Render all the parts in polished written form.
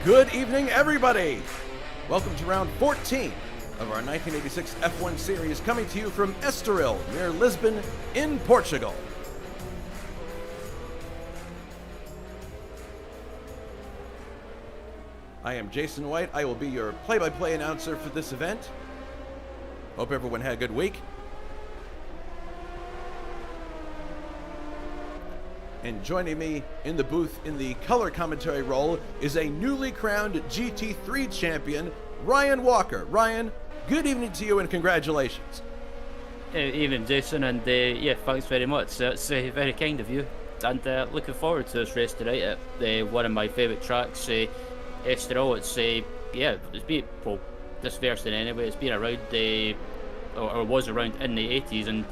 Good evening, everybody! Welcome to round 14 of our 1986 F1 series, coming to you from Estoril, near Lisbon, in Portugal. I am Jason White. I will be your play-by-play announcer for this event. Hope everyone had a good week. And joining me in the booth in the color commentary role is a newly crowned GT3 champion, Ryan Walker. Ryan, good evening to you and congratulations. Evening, Jason, and thanks very much. It's very kind of you. And looking forward to this race tonight at one of my favourite tracks, Estoril. It's been, well, this version anyway. It's been around or was around in the 80s and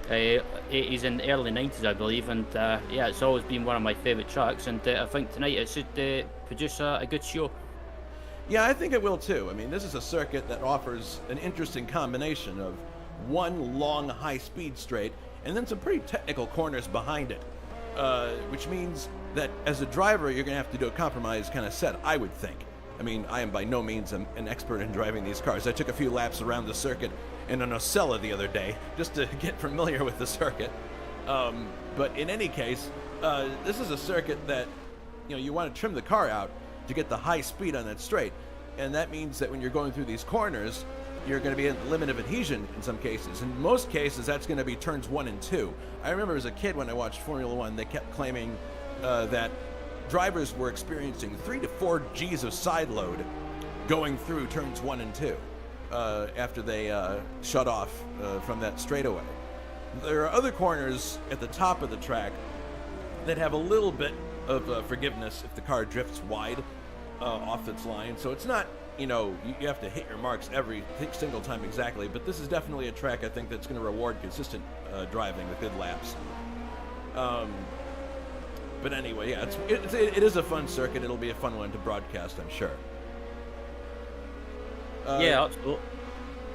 80s and early 90s, I believe, and it's always been one of my favourite tracks, and I think tonight it should produce a good show. Yeah, I think it will too. I mean, this is a circuit that offers an interesting combination of one long high-speed straight and then some pretty technical corners behind it, which means that as a driver you're going to have to do a compromise kind of set, I would think. I mean, I am by no means an expert in driving these cars. I took a few laps around the circuit in an Ocella the other day just to get familiar with the circuit. But in any case, this is a circuit that, you want to trim the car out to get the high speed on that straight. And that means that when you're going through these corners, you're going to be at the limit of adhesion in some cases. In most cases, that's going to be turns 1 and 2. I remember as a kid when I watched Formula One, they kept claiming that drivers were experiencing 3 to 4 G's of side load going through turns 1 and 2 after they shut off from that straightaway. There are other corners at the top of the track that have a little bit of forgiveness if the car drifts wide off its line. So it's not, you have to hit your marks every single time exactly, but this is definitely a track I think that's going to reward consistent driving with good laps. But anyway, yeah, it is a fun circuit. It'll be a fun one to broadcast, I'm sure. Yeah, absolutely.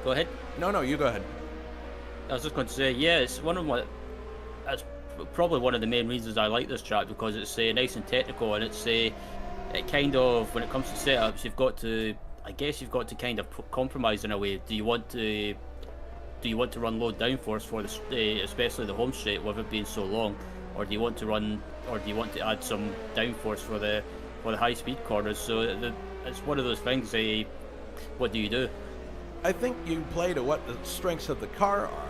Go ahead. No, you go ahead. I was just going to say, it's that's probably one of the main reasons I like this track, because it's nice and technical, and it's it kind of, when it comes to setups, you've got to kind of compromise in a way. Do you want to run low downforce for especially the home straight with it being so long, or do you want to add some downforce for the high speed corners? So it's one of those things. What do you do? I think you play to what the strengths of the car are.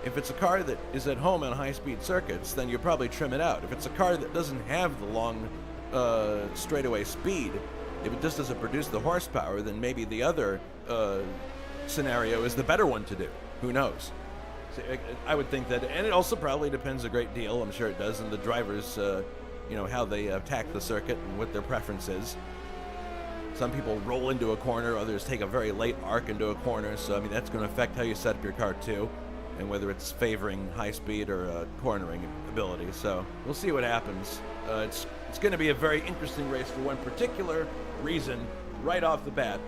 If it's a car that is at home on high speed circuits, then you probably trim it out. If it's a car that doesn't have the long straightaway speed, if it just doesn't produce the horsepower, then maybe the other scenario is the better one to do. Who knows? So I would think that, and it also probably depends a great deal, I'm sure it does, on the drivers, how they attack the circuit and what their preference is. Some people roll into a corner, others take a very late arc into a corner, so I mean that's going to affect how you set up your car too, and whether it's favoring high speed or cornering ability. So we'll see what happens. It's going to be a very interesting race for one particular reason right off the bat.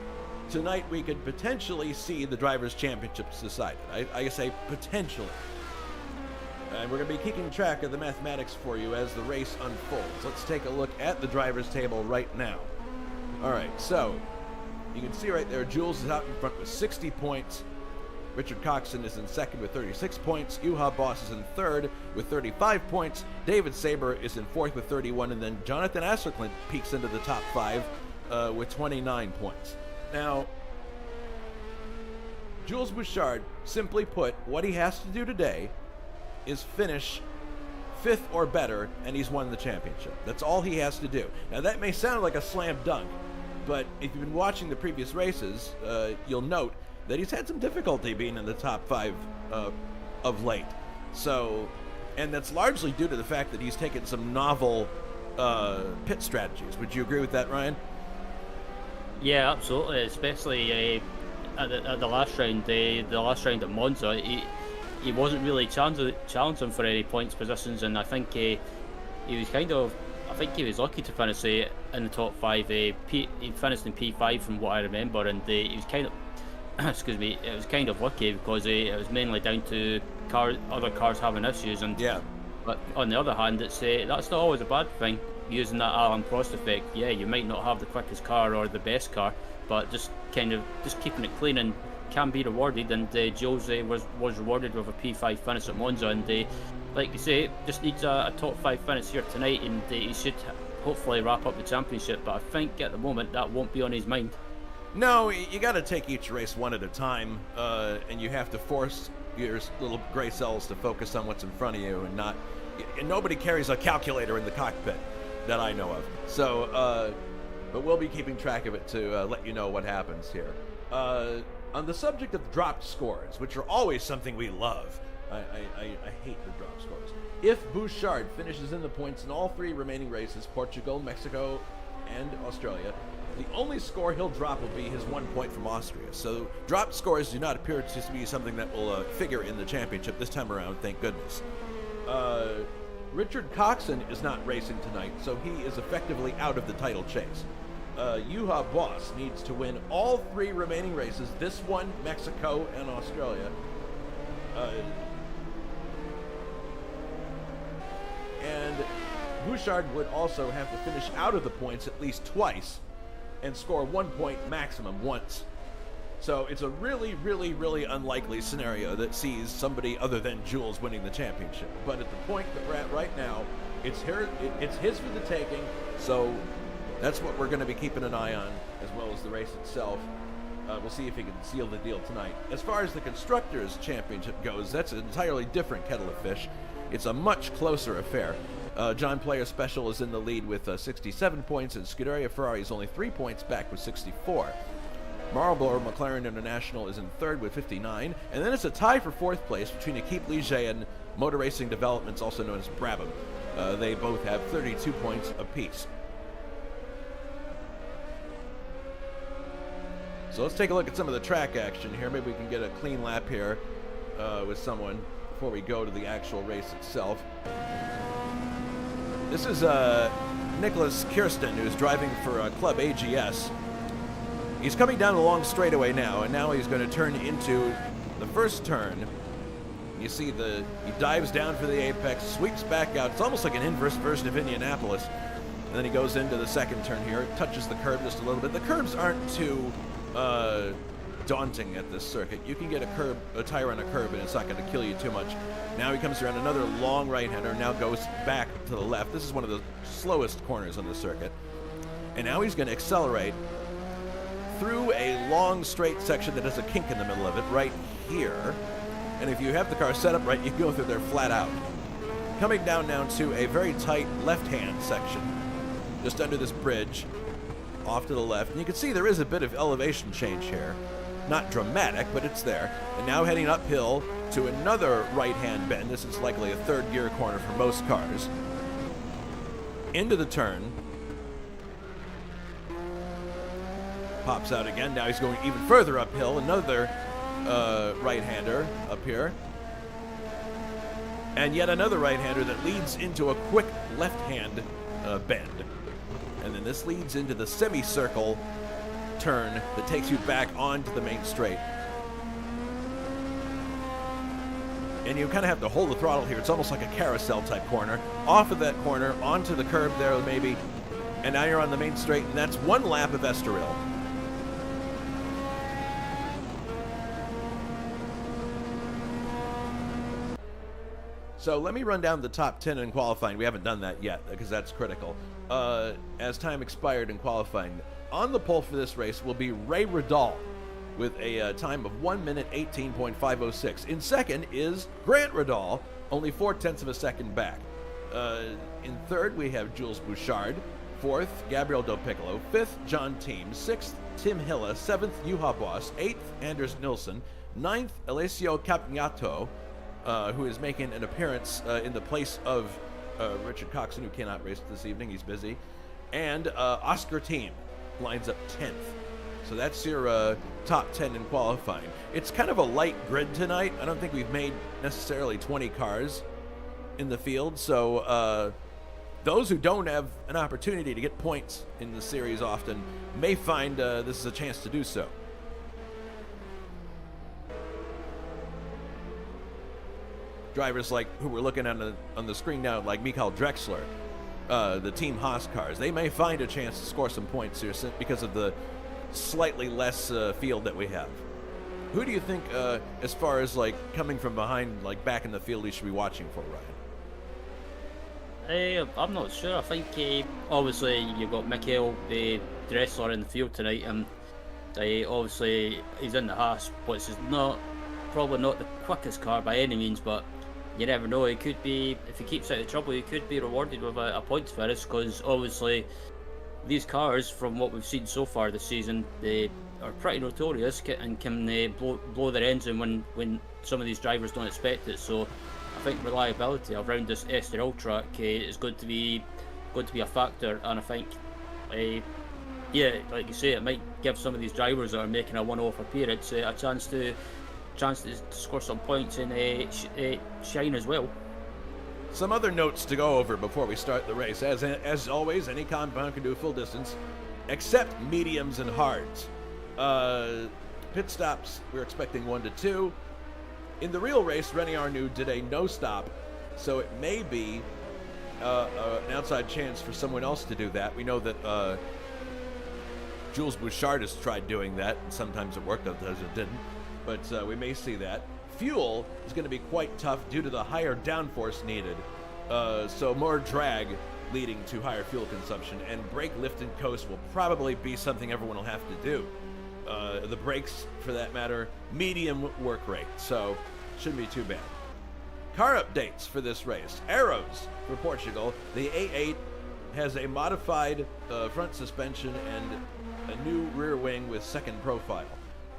Tonight we could potentially see the Drivers' Championships decided. I say potentially. And we're going to be keeping track of the mathematics for you as the race unfolds. Let's take a look at the drivers' table right now. Alright, so you can see right there, Jules is out in front with 60 points. Richard Coxon is in second with 36 points. Juha Boss is in third with 35 points. David Saber is in fourth with 31. And then Jonathan Asserklint peeks into the top 5 with 29 points. Now, Jules Bouchard, simply put, what he has to do today is finish 5th or better, and he's won the championship. That's all he has to do. Now, that may sound like a slam dunk, but if you've been watching the previous races, you'll note that he's had some difficulty being in the top 5 of late. So, and that's largely due to the fact that he's taken some novel pit strategies. Would you agree with that, Ryan? Yeah, absolutely. Especially at the last round, the last round at Monza, he wasn't really challenging for any points positions, and I think he was lucky to finish in the top 5. He finished in P5 from what I remember, and he was kind of excuse me, it was kind of lucky because it was mainly down to other cars having issues, and yeah. But on the other hand, it's that's not always a bad thing. using that Alan Prost effect, yeah, you might not have the quickest car or the best car, but just keeping it clean and can be rewarded. And Jules was rewarded with a P5 finish at Monza, and like you say, just needs a top 5 finish here tonight, and he should hopefully wrap up the championship. But I think at the moment that won't be on his mind. No, you got to take each race one at a time, and you have to force your little gray cells to focus on what's in front of you, and not. And nobody carries a calculator in the cockpit that I know of. So, but we'll be keeping track of it to let you know what happens here. On the subject of dropped scores, which are always something we love, I hate the drop scores. If Bouchard finishes in the points in all 3 remaining races, Portugal, Mexico, and Australia, the only score he'll drop will be his 1 point from Austria. So dropped scores do not appear to be something that will figure in the championship this time around, thank goodness. Richard Coxon is not racing tonight, so he is effectively out of the title chase. Juha Boss needs to win all 3 remaining races, this one, Mexico, and Australia. And Bouchard would also have to finish out of the points at least twice and score 1 point maximum once. So it's a really, really, really unlikely scenario that sees somebody other than Jules winning the championship. But at the point that we're at right now, it's his for the taking, so that's what we're going to be keeping an eye on, as well as the race itself. We'll see if he can seal the deal tonight. As far as the Constructors' Championship goes, that's an entirely different kettle of fish. It's a much closer affair. John Player Special is in the lead with 67 points, and Scuderia Ferrari is only 3 points back with 64. Marlboro McLaren International is in third with 59, and then it's a tie for 4th place between Equipe Ligier and Motor Racing Developments, also known as Brabham. They both have 32 points apiece. So let's take a look at some of the track action here. Maybe we can get a clean lap here with someone before we go to the actual race itself. This is Nicholas Kirsten, who's driving for Club AGS. He's coming down the long straightaway now, and now he's going to turn into the first turn. You see he dives down for the apex, sweeps back out. It's almost like an inverse version of Indianapolis. And then he goes into the second turn here, touches the curb just a little bit. The curbs aren't too daunting at this circuit. You can get a tire on a curb, and it's not going to kill you too much. Now he comes around another long right-hander, now goes back to the left. This is one of the slowest corners on the circuit. And now he's going to accelerate through a long straight section that has a kink in the middle of it right here. And if you have the car set up right, you can go through there flat out. Coming down now to a very tight left-hand section, just under this bridge, off to the left. And you can see there is a bit of elevation change here. Not dramatic, but it's there. And now heading uphill to another right-hand bend. This is likely a third gear corner for most cars. Into the turn. Pops out again. Now he's going even further uphill. Another right-hander up here. And yet another right-hander that leads into a quick left-hand bend. And then this leads into the semicircle turn that takes you back onto the main straight. And you kind of have to hold the throttle here. It's almost like a carousel type corner. Off of that corner, onto the curb there maybe. And now you're on the main straight, and that's 1 lap of Estoril. So let me run down the top 10 in qualifying. We haven't done that yet because that's critical. As time expired in qualifying, on the pole for this race will be Ray Radal with a time of 1 minute 18.506. In second is Grant Radal, only 0.4 of a second back. In third, we have Jules Bouchard. Fourth, Gabriel Del Piccolo. Fifth, John Team. Sixth, Tim Hilla. Seventh, Juha Boss. Eighth, Anders Nilsson. Ninth, Alessio Capignato, who is making an appearance in the place of Richard Coxon, who cannot race this evening. He's busy. And Oscar Team lines up 10th. So that's your top 10 in qualifying. It's kind of a light grid tonight. I don't think we've made necessarily 20 cars in the field. So those who don't have an opportunity to get points in the series often may find this is a chance to do so. Drivers like who we're looking at on the screen now, like Michael Drexler, the Team Haas cars. They may find a chance to score some points here because of the slightly less field that we have. Who do you think, as far as like coming from behind, like back in the field, he should be watching for, Ryan? I'm not sure. I think obviously you've got Michael, the wrestler, in the field tonight, and obviously he's in the Haas, which is probably not the quickest car by any means, but you never know. He could be, if he keeps out of trouble, he could be rewarded with a points for us, because obviously these cars, from what we've seen so far this season, they are pretty notorious and can blow their engine when some of these drivers don't expect it. So I think reliability around this STL track is going to be a factor, and I think yeah, like you say, it might give some of these drivers that are making a one-off appearance a chance to score some points and shine as well. Some other notes to go over before we start the race. As always, any compound can do full distance, except mediums and hards. Pit stops, we're expecting 1 to 2. In the real race, Rennie Arnoux did a no stop, so it may be an outside chance for someone else to do that. We know that Jules Bouchard has tried doing that, and sometimes it worked, sometimes it didn't. But we may see that. Fuel is going to be quite tough due to the higher downforce needed, so more drag leading to higher fuel consumption, and brake lift and coast will probably be something everyone will have to do. The brakes, for that matter, medium work rate, so shouldn't be too bad. Car updates for this race. Arrows for Portugal. The A8 has a modified front suspension and a new rear wing with second profile.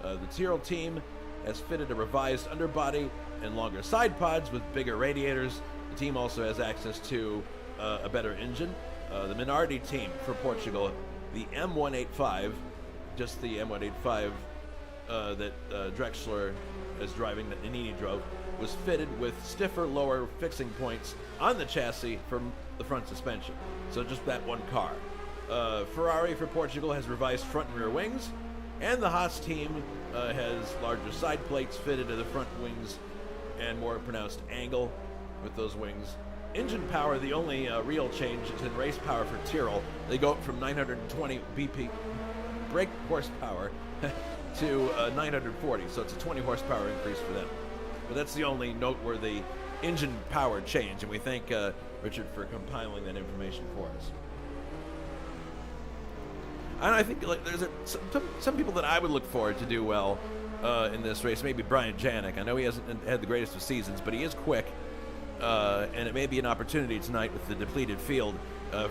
The Tyrrell team has fitted a revised underbody and longer side pods with bigger radiators. The team also has access to a better engine. The Minardi team for Portugal, the M185, just the M185 that Drexler is driving, that Nannini drove, was fitted with stiffer lower fixing points on the chassis from the front suspension. So just that one car. Ferrari for Portugal has revised front and rear wings, and the Haas team has larger side plates fitted to the front wings and more pronounced angle with those wings. Engine power, the only real change is in race power for Tyrrell. They go up from 920 BP brake horsepower to 940, so it's a 20 horsepower increase for them. But that's the only noteworthy engine power change, and we thank Richard for compiling that information for us. And I think like there's some people that I would look forward to do well in this race. Maybe Brian Janik. I know he hasn't had the greatest of seasons, but he is quick, and it may be an opportunity tonight with the depleted field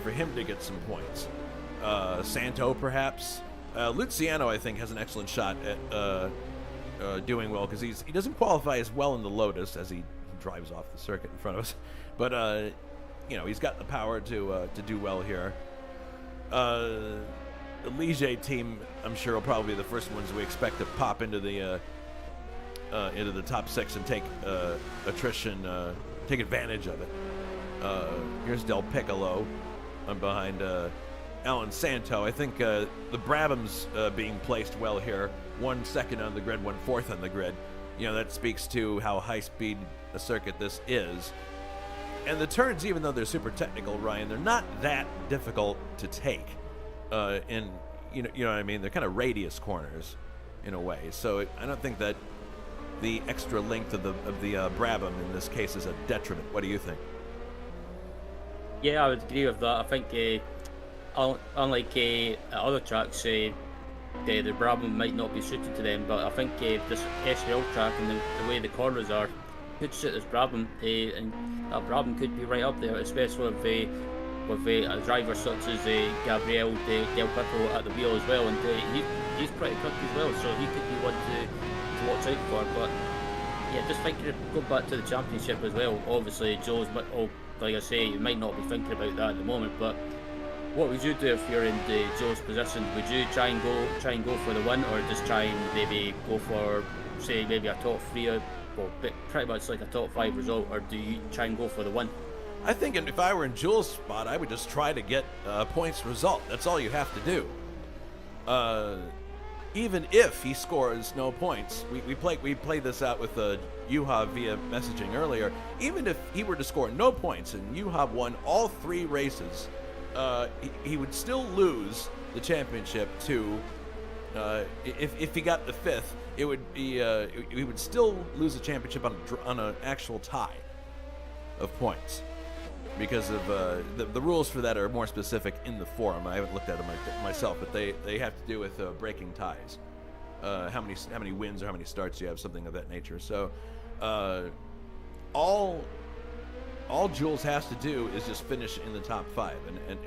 for him to get some points. Santo, perhaps. Luciano, I think, has an excellent shot at doing well, because he doesn't qualify as well in the Lotus as he drives off the circuit in front of us. But he's got the power to do well here. The Ligier team, I'm sure, will probably be the first ones we expect to pop into the top 6 and take attrition, take advantage of it. Here's Del Piccolo. I'm behind Alan Santo. I think the Brabham's being placed well here. 1 second on the grid, 1 fourth on the grid. That speaks to how high-speed a circuit this is. And the turns, even though they're super technical, Ryan, they're not that difficult to take. And you know what I mean? They're kind of radius corners in a way. So I don't think that the extra length of the Brabham in this case is a detriment. What do you think? Yeah, I would agree with that. I think unlike other tracks, the Brabham might not be suited to them, but I think this SRL track and the way the corners are could suit this Brabham, and that Brabham could be right up there, especially with a driver such as Gabriel Del Piccolo at the wheel as well, and he's pretty quick as well, so he could be one to watch out for. But yeah, just thinking of going back to the championship as well. Obviously, Joe's, like I say, you might not be thinking about that at the moment, but what would you do if you're in Joe's position? Would you try and go for the win, or just try and maybe go for, say, maybe a top 3, or pretty much like a top 5 result, or do you try and go for the win? I think if I were in Jules' spot, I would just try to get a points result. That's all you have to do. even if he scores no points, we played this out with Juha via messaging earlier. Even if he were to score no points and Juha won all 3 races, he would still lose the championship to. If he got the 5th, it would be he would still lose the championship on an actual tie of points, because of the rules for that are more specific in the forum. I haven't looked at them myself, but they have to do with breaking ties, how many wins or how many starts you have, something of that nature. So all Jules has to do is just finish in the top 5,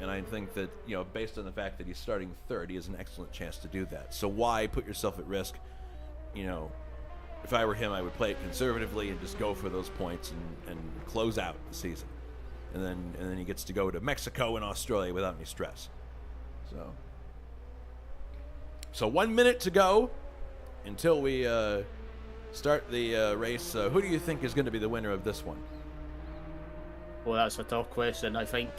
and I think that, based on the fact that he's starting 3rd, he has an excellent chance to do that. So why put yourself at risk? If I were him, I would play it conservatively and just go for those points and close out the season, and then he gets to go to Mexico and Australia without any stress. So 1 minute to go until we start the race. Who do you think is going to be the winner of this one? Well, that's a tough question. I think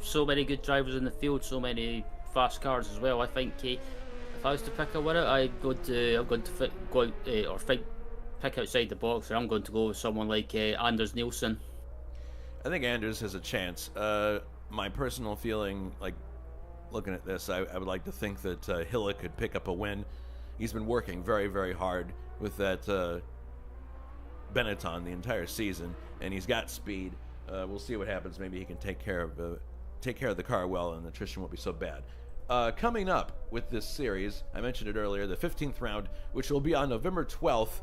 so many good drivers in the field, so many fast cars as well. I think if I was to pick a winner, I'm going to pick outside the box, and I'm going to go with someone like Anders Nielsen. I think Anders has a chance. My personal feeling, like looking at this, I would like to think that Hilla could pick up a win. He's been working very, very hard with that Benetton the entire season, and he's got speed. We'll see what happens. Maybe he can take care of the car well, and the attrition won't be so bad. Coming up with this series, I mentioned it earlier, the 15th round, which will be on November 12th,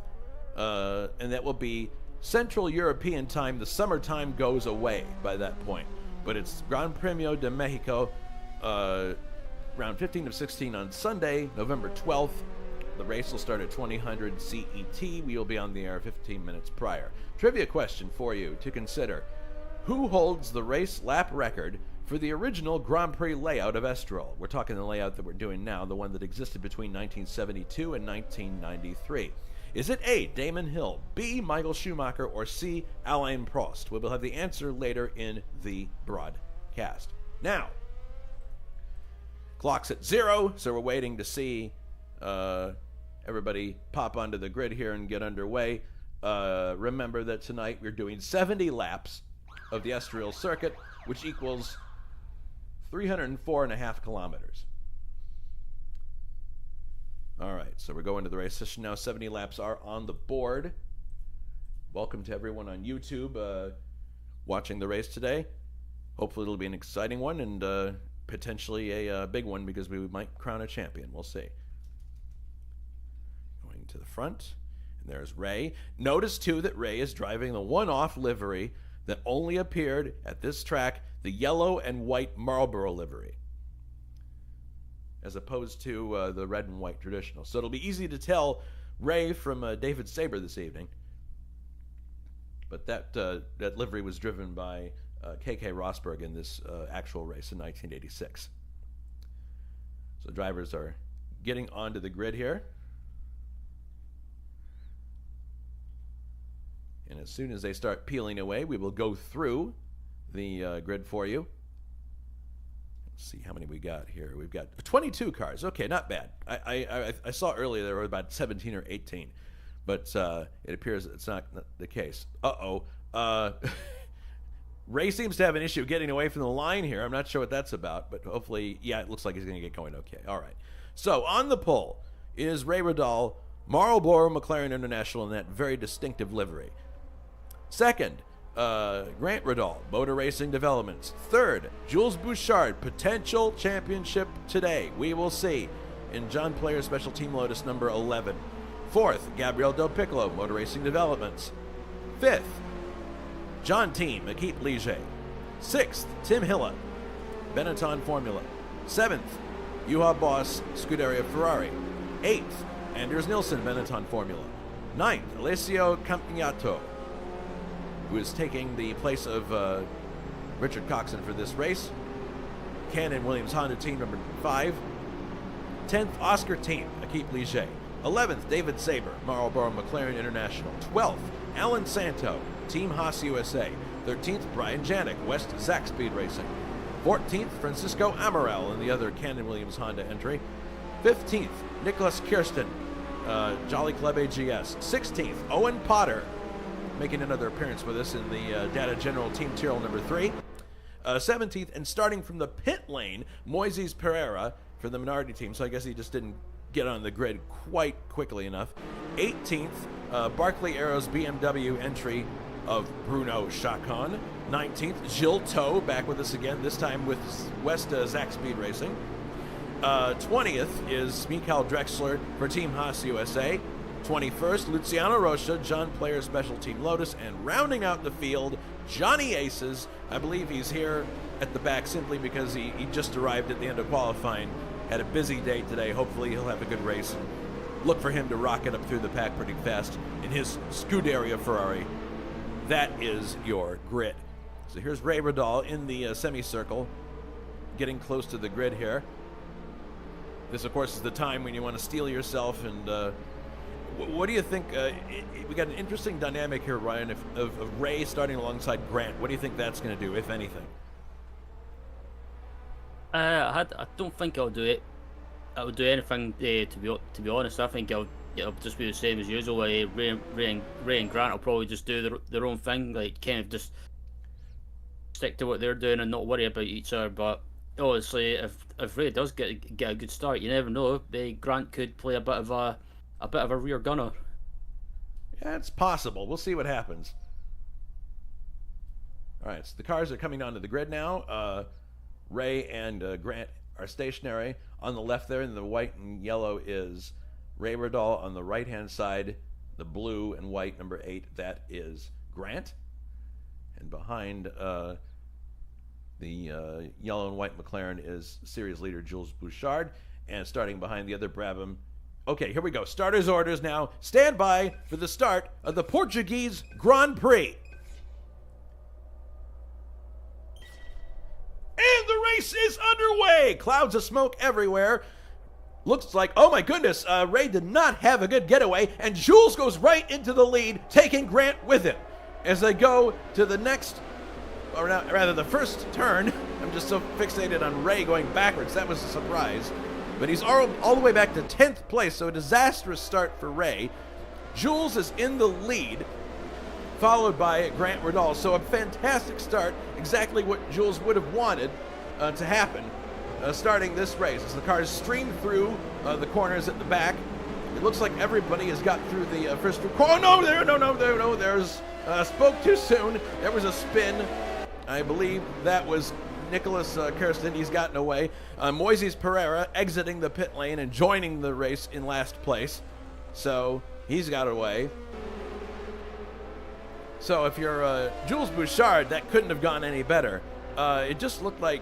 and that will be Central European time. The summertime goes away by that point, but it's Gran Premio de Mexico, round 15 of 16 on Sunday, November 12th. The race will start at 2000 CET. We will be on the air 15 minutes prior. Trivia question for you to consider. Who holds the race lap record for the original Grand Prix layout of Estoril? We're talking the layout that we're doing now, the one that existed between 1972 and 1993. Is it A, Damon Hill, B, Michael Schumacher, or C, Alain Prost? We will have the answer later in the broadcast. Now, clock's at 0, so we're waiting to see everybody pop onto the grid here and get underway. Remember that tonight we're doing 70 laps of the Estoril circuit, which equals 304.5 kilometers. All right, so we're going to the race session now. 70 laps are on the board. Welcome to everyone on YouTube watching the race today. Hopefully it'll be an exciting one, and potentially a big one, because we might crown a champion. We'll see. Going to the front, and there's Ray. Notice, too, that Ray is driving the one-off livery that only appeared at this track, the yellow and white Marlboro livery, as opposed to the red and white traditional. So it'll be easy to tell Ray from David Saber this evening. But that livery was driven by K.K. Rosberg in this actual race in 1986. So drivers are getting onto the grid here. And as soon as they start peeling away, we will go through the grid for you. Let's see how many we got here. We've got 22 cars. Okay, not bad. I saw earlier there were about 17 or 18, but it appears it's not the case. Ray seems to have an issue getting away from the line here. I'm not sure what that's about, but hopefully, yeah, it looks like he's going to get going okay. All right. So on the pole is Ray Riddall, Marlboro McLaren International in that very distinctive livery. Second, Grant Riddall, Motor Racing Developments. Third, Jules Bouchard, potential championship today. We will see. In John Player's Special Team Lotus number 11. Fourth, Gabriel Del Piccolo, Motor Racing Developments. Fifth, John Team, Equipe Ligier. Sixth, Tim Hilla, Benetton Formula. Seventh, Juha Boss, Scuderia Ferrari. Eighth, Anders Nielsen, Benetton Formula. Ninth, Alessio Campagnato, who is taking the place of Richard Coxon for this race. Cannon Williams Honda Team number 5. 10th, Oscar Team, Equipe Ligier. 11th, David Saber, Marlboro McLaren International. 12th, Alan Santo, Team Haas USA. 13th, Brian Janik, West Zach Speed Racing. 14th, Francisco Amaral in the other Cannon Williams Honda entry. 15th, Nicholas Kirsten, Jolly Club AGS. 16th, Owen Potter, making another appearance with us in the Data General Team Tyrrell number 3. 17th, and starting from the pit lane, Moises Pereira for the Minardi team, so I guess he just didn't get on the grid quite quickly enough. 18th, Barclay Aero's BMW entry of Bruno Chacon. 19th, Gilles Tow, back with us again, this time with West Zach Speed Racing. 20th is Mikael Drexler for Team Haas USA. 21st, Luciano Rocha, John Player Special Team Lotus. And rounding out the field, Johnny Aces. I believe he's here at the back simply because he just arrived at the end of qualifying. Had a busy day today. Hopefully he'll have a good race. And look for him to rocket up through the pack pretty fast in his Scuderia Ferrari. That is your grid. So here's Ray Radal in the semicircle, getting close to the grid here. This, of course, is the time when you want to steel yourself. And what do you think? We got an interesting dynamic here, Ryan, of Ray starting alongside Grant. What do you think that's going to do, if anything? I don't think I'll do it. I would do anything to be honest. I think it'll just be the same as usual. Ray and Grant will probably just do their own thing, like kind of just stick to what they're doing and not worry about each other. But obviously, if Ray does get a good start, you never know. Grant could play a bit of a rear gunner. Yeah, it's possible. We'll see what happens. All right, so the cars are coming onto the grid now. Ray and Grant are stationary. On the left there in the white and yellow is Ray Radal. On the right-hand side, the blue and white number 8, that is Grant. And behind the yellow and white McLaren is series leader Jules Bouchard. And starting behind the other Brabham. Okay, here we go. Starters orders now. Stand by for the start of the Portuguese Grand Prix. And the race is underway. Clouds of smoke everywhere. Looks like, oh my goodness, Ray did not have a good getaway, and Jules goes right into the lead, taking Grant with him. As they go to the next, or rather the first turn, I'm just so fixated on Ray going backwards. That was a surprise. But he's all the way back to 10th place, so a disastrous start for Ray. Jules is in the lead, followed by Grant Radal. So a fantastic start, exactly what Jules would have wanted to happen starting this race. As the cars stream through the corners at the back, it looks like everybody has got through the first corner. Oh, there's spoke too soon. There was a spin. I believe that was Nicholas Kirsten. He's gotten away. Moises Pereira exiting the pit lane and joining the race in last place. So he's got away. So if you're Jules Bouchard, that couldn't have gone any better. It just looked like,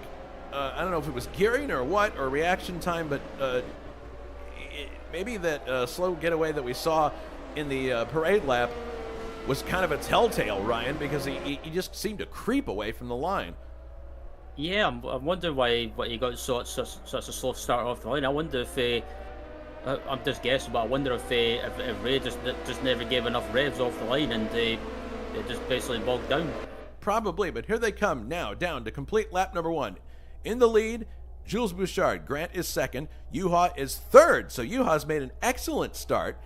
I don't know if it was gearing or what, or reaction time, but maybe that slow getaway that we saw in the parade lap was kind of a telltale, Ryan, because he just seemed to creep away from the line. Yeah, I'm wondering why he got such a slow start off the line. I wonder if I'm just guessing, but I wonder if Ray just never gave enough revs off the line and they just basically bogged down. Probably, but here they come now, down to complete lap number 1. In the lead, Jules Bouchard. Grant is second. Juha is third. So Juha's made an excellent start.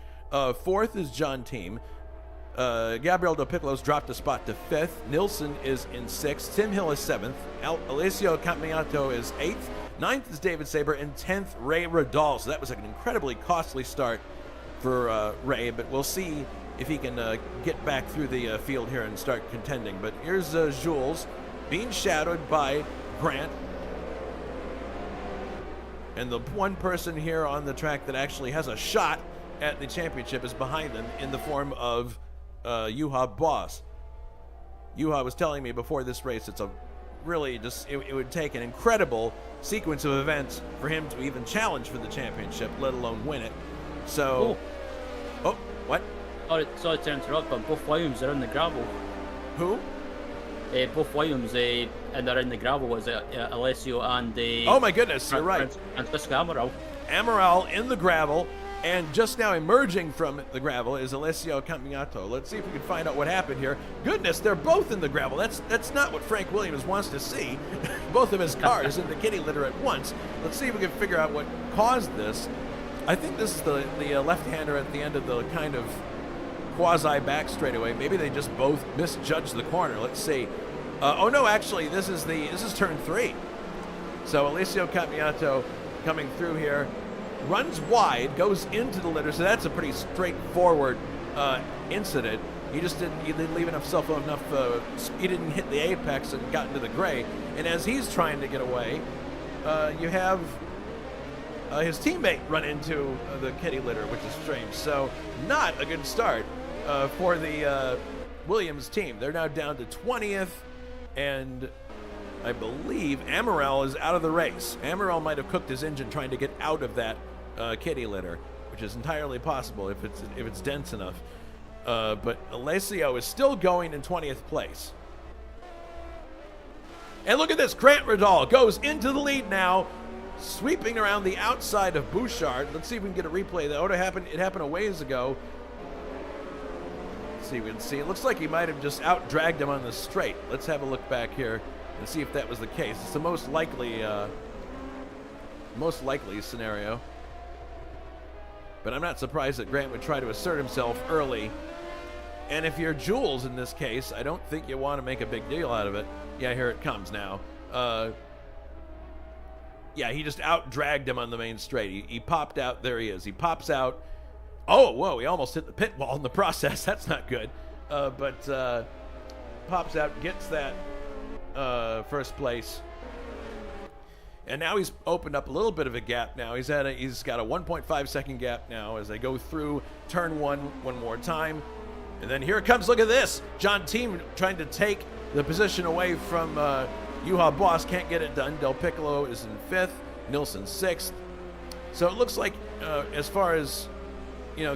Fourth is John Team. Gabriel Del Piccolo's dropped a spot to fifth. Nilsson is in sixth. Tim Hill is seventh. Alessio Campagnato is eighth. Ninth is David Saber, and 10th, Ray Radal. So that was an incredibly costly start for Ray, but we'll see if he can get back through the field here and start contending. But here's Jules being shadowed by Grant. And the one person here on the track that actually has a shot at the championship is behind them in the form of Juha Boss. Juha was telling me before this race, it's a really just, it would take an incredible sequence of events for him to even challenge for the championship, let alone win it. So, oh, what? Sorry to interrupt, but both Williams are in the gravel. Who? Both Williams and they're in the gravel. Was it Alessio and oh my goodness, you're right. And Francisco Amaral. Amaral in the gravel, And just now emerging from the gravel is Alessio Camminato. Let's see if we can find out what happened here. Goodness, they're both in the gravel. That's not what Frank Williams wants to see. Both of his cars in the kitty litter at once. Let's see if we can figure out what caused this. I think this is the left-hander at the end of the kind of quasi-back straightaway. Maybe they just both misjudged the corner. Let's see. Oh no, actually, this is turn 3. So Alessio Camminato coming through here. Runs wide, goes into the litter, so that's a pretty straightforward incident. He didn't leave himself enough. He didn't hit the apex and got into the gray. And as he's trying to get away, you have his teammate run into the kitty litter, which is strange. So not a good start for the Williams team. They're now down to 20th, and I believe Amaral is out of the race. Amaral might have cooked his engine trying to get out of that kitty litter, which is entirely possible if it's dense enough. But Alessio is still going in 20th place. And look at this, Grant Radal goes into the lead now, sweeping around the outside of Bouchard. Let's see if we can get a replay. It happened a ways ago. Let's see if we can see. It looks like he might have just out-dragged him on the straight. Let's have a look back here and see if that was the case. It's the most likely scenario. But I'm not surprised that Grant would try to assert himself early. And if you're Jules in this case, I don't think you want to make a big deal out of it. Yeah, here it comes now. Yeah, he just out-dragged him on the main straight. He popped out. There he is. He pops out. Oh, whoa, he almost hit the pit wall in the process. That's not good. But pops out, gets that first place. And now he's opened up a little bit of a gap now. He's got a 1.5 second gap now as they go through turn one more time. And then here it comes. Look at this. John Team trying to take the position away from Juha Boss. Can't get it done. Del Piccolo is in 5th. Nilsson 6th. So it looks like as far as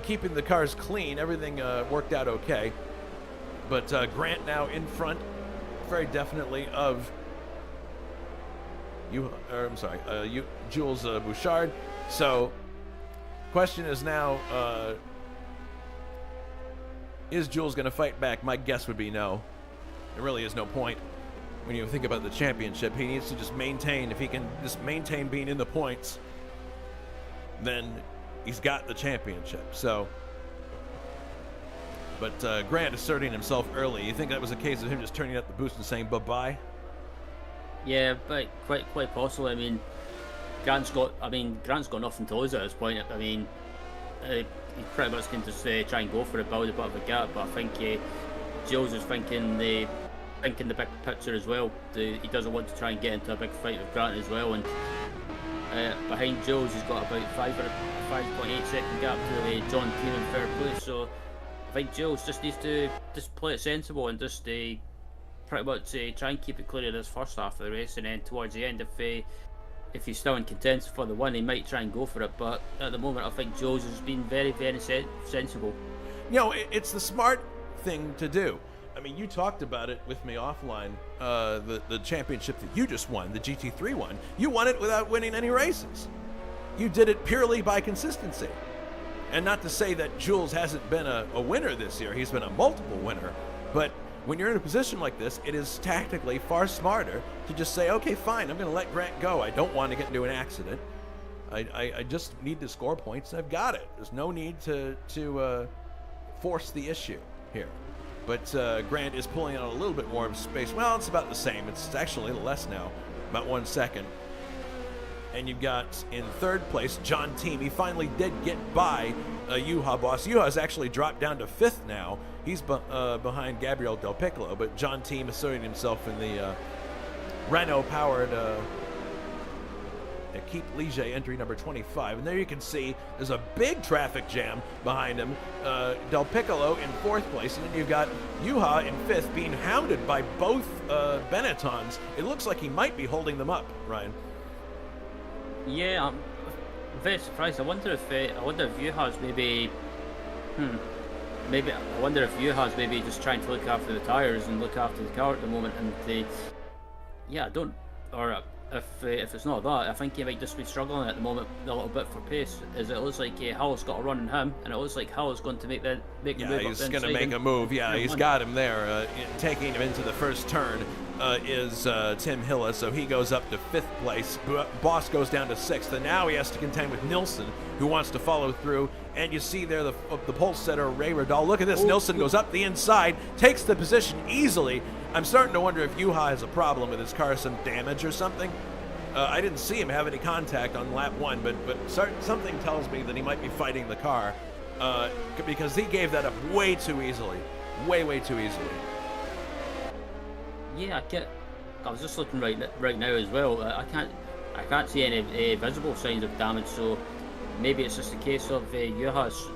keeping the cars clean, everything worked out okay. But Grant now in front very definitely of Jules Bouchard. So question is now, is Jules going to fight back? My guess would be no. There really is no point when you think about the championship. He needs to just maintain. If he can just maintain being in the points, then he's got the championship. So, but Grant asserting himself early. You think that was a case of him just turning up the boost and saying bye-bye? Yeah, but quite possibly. I mean, Grant's got nothing to lose at this point. I mean, he pretty much can just try and go for it, build a bit of a gap. But I think Jules is thinking the big picture as well. He doesn't want to try and get into a big fight with Grant as well. And behind Jules, he's got about 5.8 second gap to John Keane in third place. So I think Jules just needs to just play it sensible and just pretty much try and keep it clear of this first half of the race, and then towards the end, if he's still in contention for the win, he might try and go for it. But at the moment, I think Jules has been very, very sensible. It's the smart thing to do. I mean, you talked about it with me offline. The championship that you just won, the GT3 one, you won it without winning any races. You did it purely by consistency. And not to say that Jules hasn't been a winner this year. He's been a multiple winner. But when you're in a position like this, it is tactically far smarter to just say, okay, fine, I'm going to let Grant go. I don't want to get into an accident. I just need to score points, and I've got it. There's no need to force the issue here. But Grant is pulling out a little bit more of space. Well, it's about the same. It's actually a little less now, about 1 second. And you've got in third place John Team. He finally did get by Juha Boss. Juha has actually dropped down to 5th now. He's behind Gabriel Del Piccolo, but John Team asserting himself in the Renault-powered Keep Ligier entry number 25. And there you can see there's a big traffic jam behind him. Del Piccolo in 4th place, and then you've got Juha in 5th being hounded by both Benettons. It looks like he might be holding them up, Ryan. Yeah, I'm very surprised. I wonder if Juha's maybe just trying to look after the tyres and look after the car at the moment. And if it's not that, I think he might just be struggling at the moment a little bit for pace. As it looks like Hull's got a run on him, and it looks like Hull's going to make the move. Yeah, he's going to make a move. Yeah, he's got him there. Taking him into the first turn is Tim Hilla, so he goes up to 5th place. Boss goes down to 6th, and now he has to contend with Nilsson, who wants to follow through. And you see there the pole setter, Ray Radal. Look at this. Nilsson goes up the inside, takes the position easily. I'm starting to wonder if Juha has a problem with his car, some damage or something. I didn't see him have any contact on lap 1, but something tells me that he might be fighting the car because he gave that up way too easily. Way too easily. Yeah, I was just looking right now as well. I can't see any visible signs of damage. So maybe it's just a case of Juha's.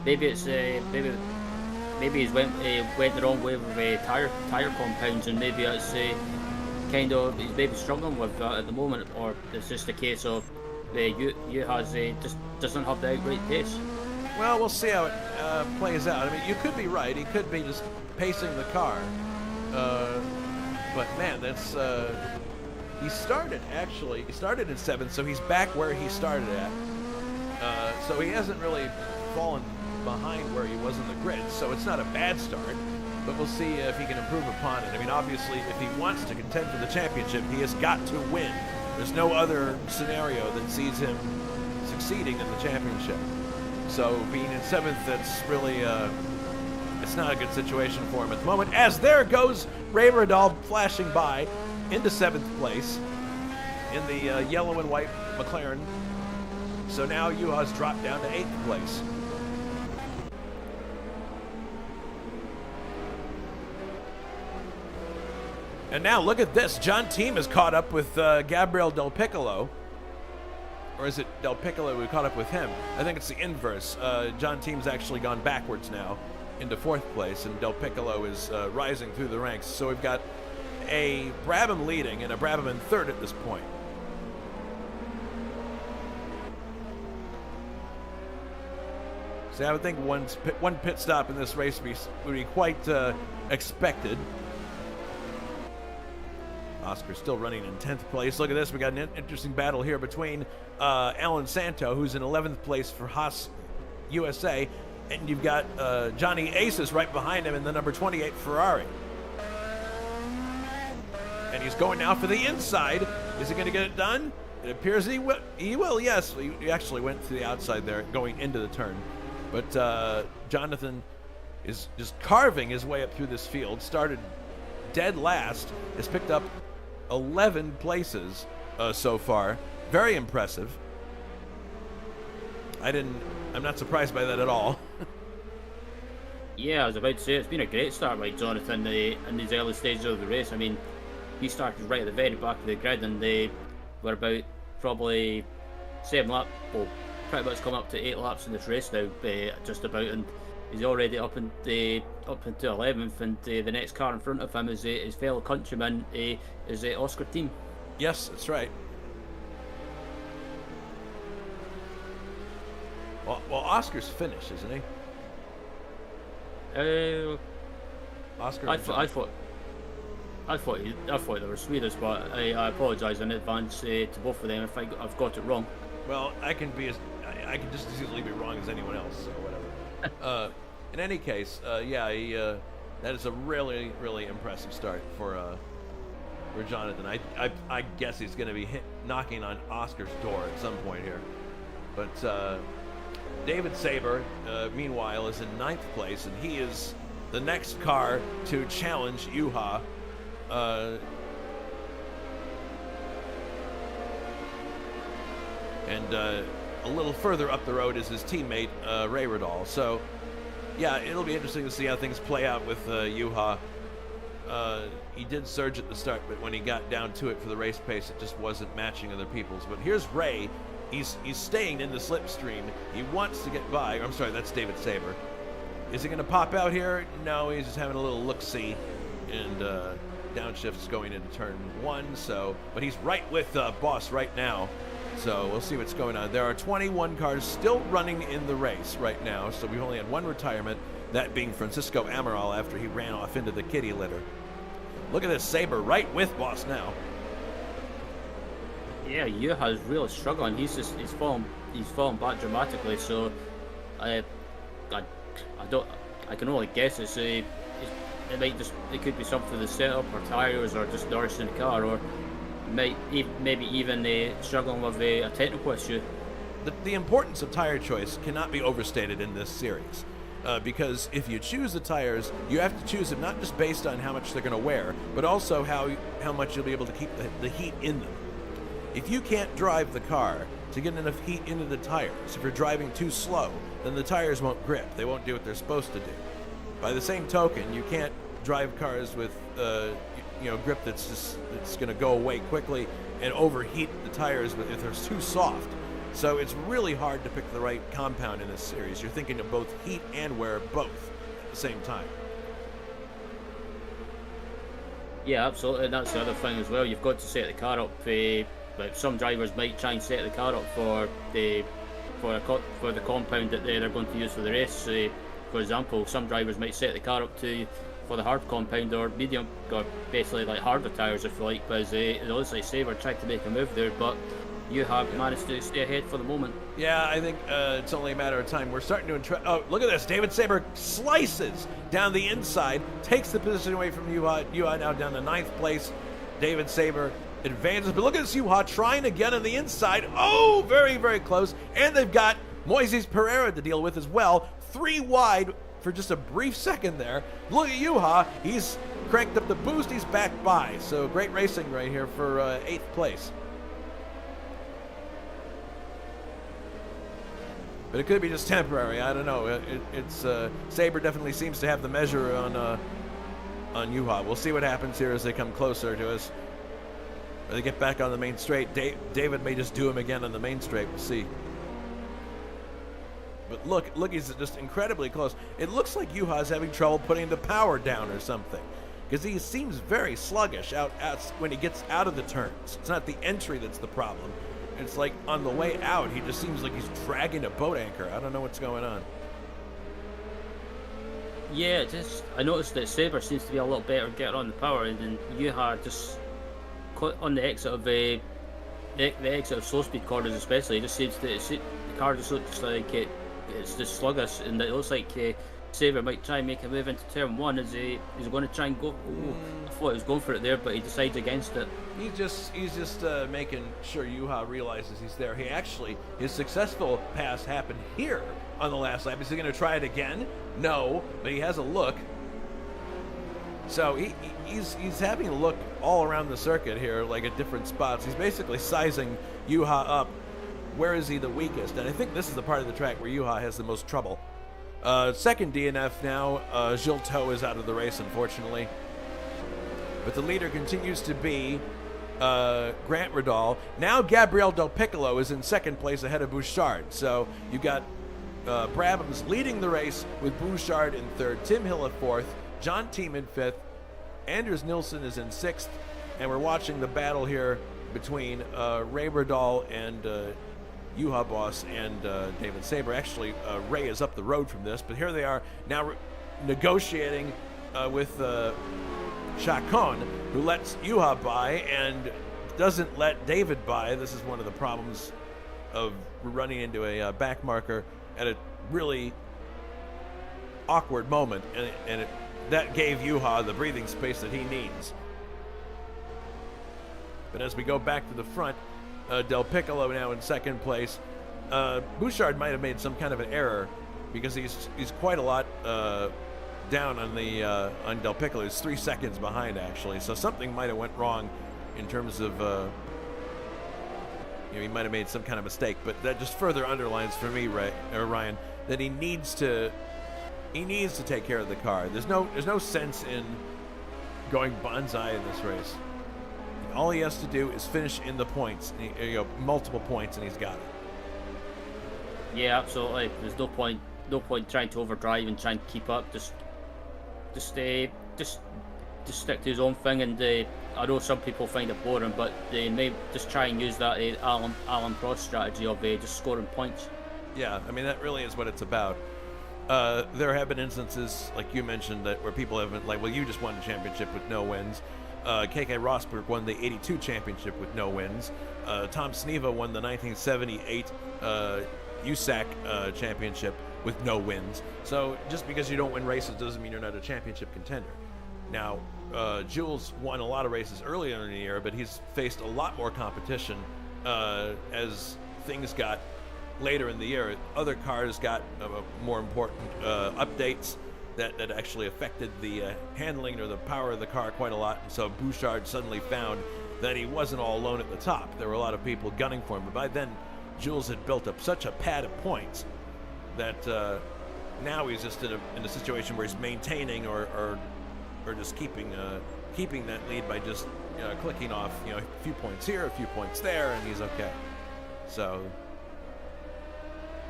Maybe it's maybe he's went the wrong way with tire compounds, and maybe it's he's maybe struggling with that at the moment, or it's just a case of Juha's just doesn't have the outright pace. Well, we'll see how it plays out. I mean, you could be right. He could be just pacing the car. But man, that's he started in 7th, so he's back where he started at. So he hasn't really fallen behind where he was in the grid, so it's not a bad start, but we'll see if he can improve upon it. I mean, obviously, if he wants to contend for the championship, he has got to win. There's no other scenario that sees him succeeding in the championship. So being in 7th, that's really it's not a good situation for him at the moment, as there goes Ray Radal flashing by into 7th place in the yellow and white McLaren. So now Juha's dropped down to 8th place. And now look at this. John Team is caught up with Gabriel Del Piccolo. Or is it Del Piccolo who caught up with him? I think it's the inverse. John Team's actually gone backwards now into 4th place, and Del Piccolo is rising through the ranks. So we've got a Brabham leading and a Brabham in 3rd at this point. So I would think one pit stop in this race would be quite expected. Oscar's still running in 10th place. Look at this. We got an interesting battle here between Alan Santo, who's in 11th place for Haas USA, and you've got Johnny Aces right behind him in the number 28 Ferrari. And he's going now for the inside. Is he going to get it done? It appears he will. Yes, he actually went to the outside there, going into the turn. But Jonathan is just carving his way up through this field. Started dead last. Has picked up 11 places so far. Very impressive. I'm not surprised by that at all. Yeah, I was about to say, it's been a great start by Jonathan in these early stages of the race. I mean, he started right at the very back of the grid, and they were about probably 7 laps, well, pretty much come up to 8 laps in this race now, just about, and he's already up into 11th, and the next car in front of him is his fellow countryman, is Oscar Team. Yes, that's right. Well, Oscar's finished, isn't he? Oscar. I thought they were Swedish, but I apologise in advance to both of them if I've got it wrong. Well, I can just as easily be wrong as anyone else, so whatever. In any case, that is a really, really impressive start for Jonathan. I guess he's going to be knocking on Oscar's door at some point here. But David Saber, meanwhile, is in 9th place, and he is the next car to challenge Juha. And a little further up the road is his teammate, Ray Radal. So, yeah, it'll be interesting to see how things play out with Juha. He did surge at the start, but when he got down to it for the race pace, it just wasn't matching other people's. But here's Ray. He's staying in the slipstream. He wants to get by. I'm sorry, that's David Saber. Is he going to pop out here? No, he's just having a little look-see. And downshifts going into turn 1. But he's right with Boss right now. So we'll see what's going on. There are 21 cars still running in the race right now. So we've only had one retirement, that being Francisco Amaral after he ran off into the kitty litter. Look at this, Saber right with Boss now. Yeah, Yuha's really struggling. He's fallen back dramatically. So I I, I don't I can only guess it could be something for the setup or tires or just Norris in the car, or maybe even struggling with a technical issue. The importance of tire choice cannot be overstated in this series. Because if you choose the tires, you have to choose them not just based on how much they're going to wear, but also how much you'll be able to keep the heat in them. If you can't drive the car to get enough heat into the tires, if you're driving too slow, then the tires won't grip. They won't do what they're supposed to do. By the same token, you can't drive cars with grip that's going to go away quickly and overheat the tires if they're too soft. So it's really hard to pick the right compound in this series. You're thinking of both heat and wear both at the same time. Yeah, absolutely, and that's the other thing as well. You've got to set the car up. Like some drivers might try and set the car up for the compound that they're going to use for the race. For example, some drivers might set the car up for the hard compound or medium, or basically like harder tires if you like. Because it looks like Sabre tried to make a move there, but you have managed to stay ahead for the moment. Yeah, I think it's only a matter of time. We're starting to oh, look at this. David Sabre slices down the inside, takes the position away from Yuha. Yuha now down to 9th place. David Sabre advances, but look at this Yuha trying again on the inside. Oh, very, very close. And they've got Moises Pereira to deal with as well. 3 wide for just a brief second there. Look at Yuha. He's cranked up the boost. He's back by. So great racing right here for 8th place. But it could be just temporary. I don't know. It's Sabre definitely seems to have the measure on Yuha. We'll see what happens here as they come closer to us. Or they get back on the main straight. David may just do him again on the main straight. We'll see. But look, he's just incredibly close. It looks like Yuha's having trouble putting the power down or something, because he seems very sluggish out when he gets out of the turns. It's not the entry that's the problem. It's like on the way out, he just seems like he's dragging a boat anchor. I don't know what's going on. Yeah, I noticed that Sabre seems to be a lot better getting on the power, and then Yuha just on the exit of the exit of slow speed corners especially, it just seems that the car just looks like it's just sluggish, and it looks like Sabre might try and make a move into turn 1 as he's going to try and go. Oh, I thought he was going for it there, but he decides against it. He's just making sure Yuha realizes he's there. His successful pass happened here on the last lap. Is he going to try it again? No, but he has a look. So he's having a look all around the circuit here, like at different spots. He's basically sizing Yuha up. Where is he the weakest? And I think this is the part of the track where Yuha has the most trouble. Second DNF now. Gilles Taux is out of the race, unfortunately. But the leader continues to be Grant Ridal. Now Gabriel Del Piccolo is in second place ahead of Bouchard. So you've got Brabhams leading the race with Bouchard in third, Tim Hill at fourth, John Team in fifth, Anders Nilsson is in sixth, and we're watching the battle here between Ray Ridal and Yuha Boss and David Sabre. Actually, Ray is up the road from this, but here they are now negotiating with Chacon, who lets Yuha by and doesn't let David by. This is one of the problems of running into a back marker at a really awkward moment, and that gave Yuha the breathing space that he needs. But as we go back to the front, Del Piccolo now in second place. Bouchard might have made some kind of an error, because he's quite a lot down on Del Piccolo. He's 3 seconds behind, actually. So something might have went wrong in terms of he might have made some kind of mistake. But that just further underlines for me, Ryan, that he needs to take care of the car. There's no sense in going bonsai in this race. All he has to do is finish in the points, multiple points, and he's got it. Yeah, absolutely. There's no point trying to overdrive and trying to keep up. Just stick to his own thing. And I know some people find it boring, but they may just try and use that Alan Prost strategy of just scoring points. Yeah, I mean that really is what it's about. There have been instances, like you mentioned, where people have been like, well, you just won a championship with no wins. K.K. Rosberg won the 82 championship with no wins. Tom Sneva won the 1978 USAC championship with no wins. So just because you don't win races doesn't mean you're not a championship contender. Now, Jules won a lot of races earlier in the year, but he's faced a lot more competition as things got later in the year. Other cars got more important updates that actually affected the handling or the power of the car quite a lot. And so Bouchard suddenly found that he wasn't all alone at the top. There were a lot of people gunning for him. But by then, Jules had built up such a pad of points that now he's just in a situation where he's maintaining or just keeping that lead by just clicking off a few points here, a few points there, and he's okay. So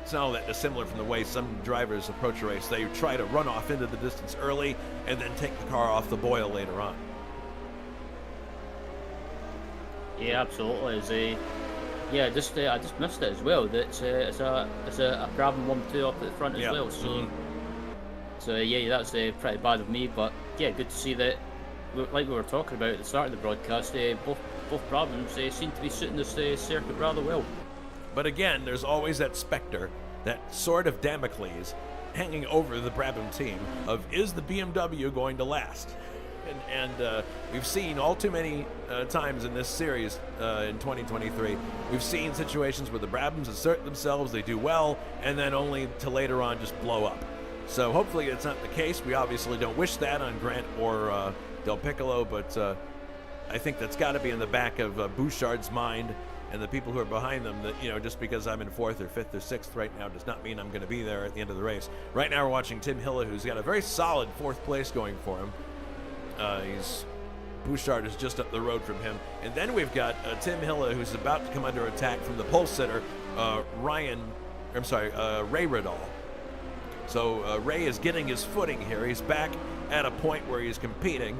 it's not all that dissimilar from the way some drivers approach a race. They try to run off into the distance early and then take the car off the boil later on. Yeah, absolutely. I just missed it as well. That it's a Brabham 1-2 up at the front as well. So, that's pretty bad of me. But yeah, good to see that. Like we were talking about at the start of the broadcast, both Brabhams seem to be suiting this circuit rather well. But again, there's always that specter, that sword of Damocles, hanging over the Brabham team of, is the BMW going to last? And we've seen all too many times in this series in 2023, we've seen situations where the Brabhams assert themselves, they do well, and then only to later on just blow up. So hopefully it's not the case. We obviously don't wish that on Grant or Del Piccolo, but I think that's got to be in the back of Bouchard's mind and the people who are behind them, that just because I'm in 4th or 5th or 6th right now does not mean I'm going to be there at the end of the race. Right now we're watching Tim Hilla, who's got a very solid 4th place going for him. Bouchard is just up the road from him. And then we've got Tim Hilla, who's about to come under attack from the pole sitter, Ray Riddall. So Ray is getting his footing here. He's back at a point where he's competing.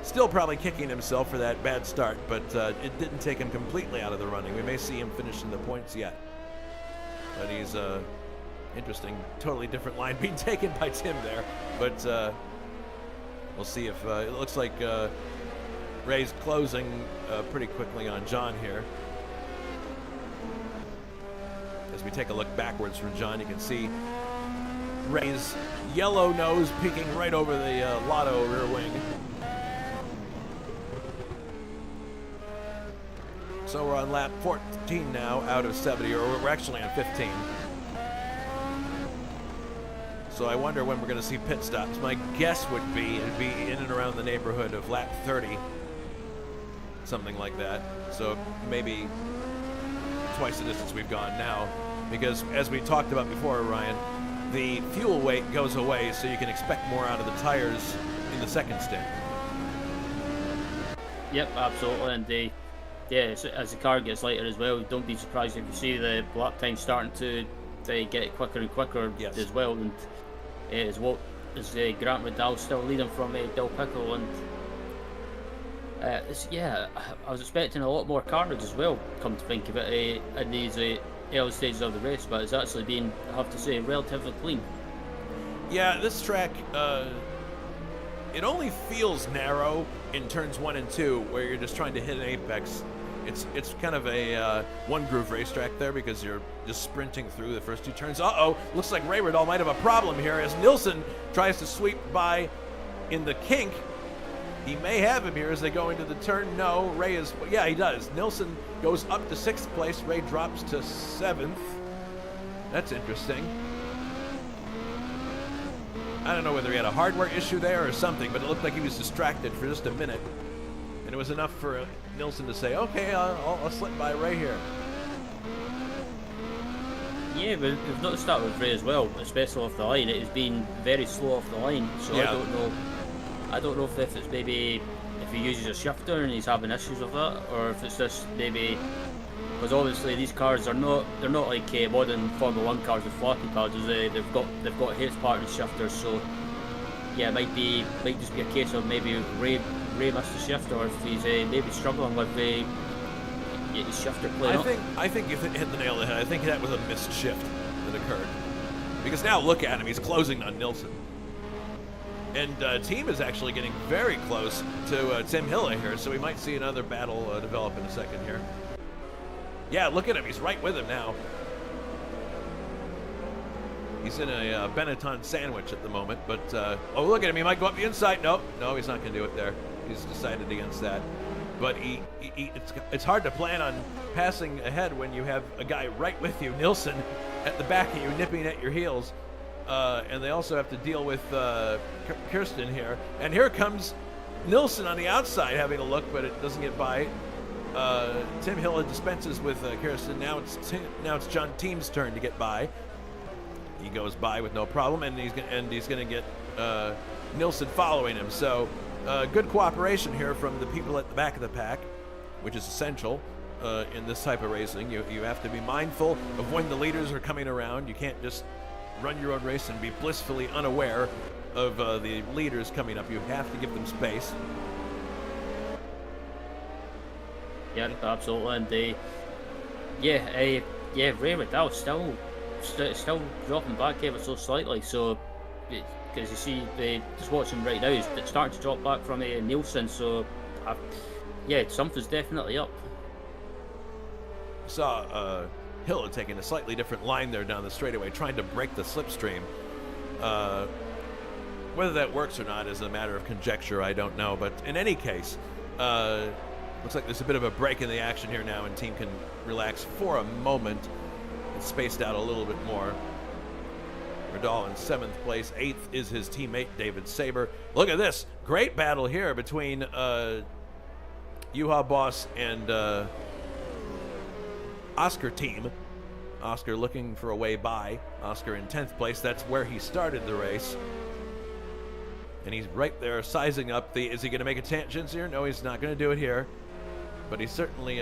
Still probably kicking himself for that bad start, but it didn't take him completely out of the running. We may see him finishing the points yet. But he's interesting, totally different line being taken by Tim there. But we'll see if it looks like Ray's closing pretty quickly on John here. As we take a look backwards from John, you can see Ray's yellow nose peeking right over the Lotto rear wing. So we're on lap 14 now out of 70, or we're actually on 15. So I wonder when we're going to see pit stops. My guess would be it'd be in and around the neighborhood of lap 30, something like that. So maybe twice the distance we've gone now, because as we talked about before, Ryan, the fuel weight goes away, so you can expect more out of the tires in the second stint. Yep, absolutely, and as the car gets lighter as well, don't be surprised if you see the lap time starting to get quicker and quicker as well. And is Grant Riddell still leading from Del Piccolo, and I was expecting a lot more carnage as well. Come to think of it, in these early stages of the race, but it's actually been, I have to say, relatively clean. Yeah, this track, it only feels narrow in turns 1 and 2, where you're just trying to hit an apex. It's kind of a one groove racetrack there, because you're just sprinting through the first 2 turns. Looks like Ray Riddall might have a problem here as Nilsson tries to sweep by in the kink. He may have him here as they go into the turn. No, Ray is, he does. Nilsson goes up to 6th place. Ray drops to 7th. That's interesting. I don't know whether he had a hardware issue there or something, but it looked like he was distracted for just a minute. And it was enough for Nilsson to say, okay, I'll slip by Ray here. Yeah, but we've noticed that with Ray as well, especially off the line. It has been very slow off the line, so yeah. I don't know if it's maybe if he uses a shifter and he's having issues with that, or if it's just maybe because obviously these cars they're not like modern Formula 1 cars with floppy pads. They've got Hayes partner shifters, so yeah, it might just be a case of maybe Ray missed the shift, or if he's maybe struggling with his shifter playing. I think you hit the nail on the head. I think that was a missed shift that occurred, because now look at him, he's closing on Nilsson. And Team is actually getting very close to Tim Hilla here, so we might see another battle develop in a second here. Yeah, look at him. He's right with him now. He's in a Benetton sandwich at the moment, but oh, look at him. He might go up the inside. No, he's not going to do it there. He's decided against that. But it's hard to plan on passing ahead when you have a guy right with you, Nilsson, at the back of you, nipping at your heels. And they also have to deal with Kirsten here. And here comes Nilsson on the outside having a look, but it doesn't get by. Tim Hilla dispenses with Kirsten. Now it's John Team's turn to get by. He goes by with no problem, and he's going to get Nilsson following him. So good cooperation here from the people at the back of the pack, which is essential in this type of racing. You have to be mindful of when the leaders are coming around. You can't just run your own race and be blissfully unaware of the leaders coming up. You have to give them space. Yeah, absolutely. And Ray Riddell still dropping back ever so slightly. So, because you see, just watching right now, it's starting to drop back from Nielsen. So, something's definitely up. Saw Hilla taking a slightly different line there down the straightaway, trying to break the slipstream. Whether that works or not is a matter of conjecture. I don't know, but in any case, looks like there's a bit of a break in the action here now, and Team can relax for a moment. It's spaced out a little bit more. Riddell in 7th place. 8th is his teammate, David Saber. Look at this. Great battle here between Juha Boss and Oscar Team. Oscar looking for a way by. Oscar in 10th place. That's where he started the race. And he's right there sizing up is he going to make a tangent here? No, he's not going to do it here. But he's certainly,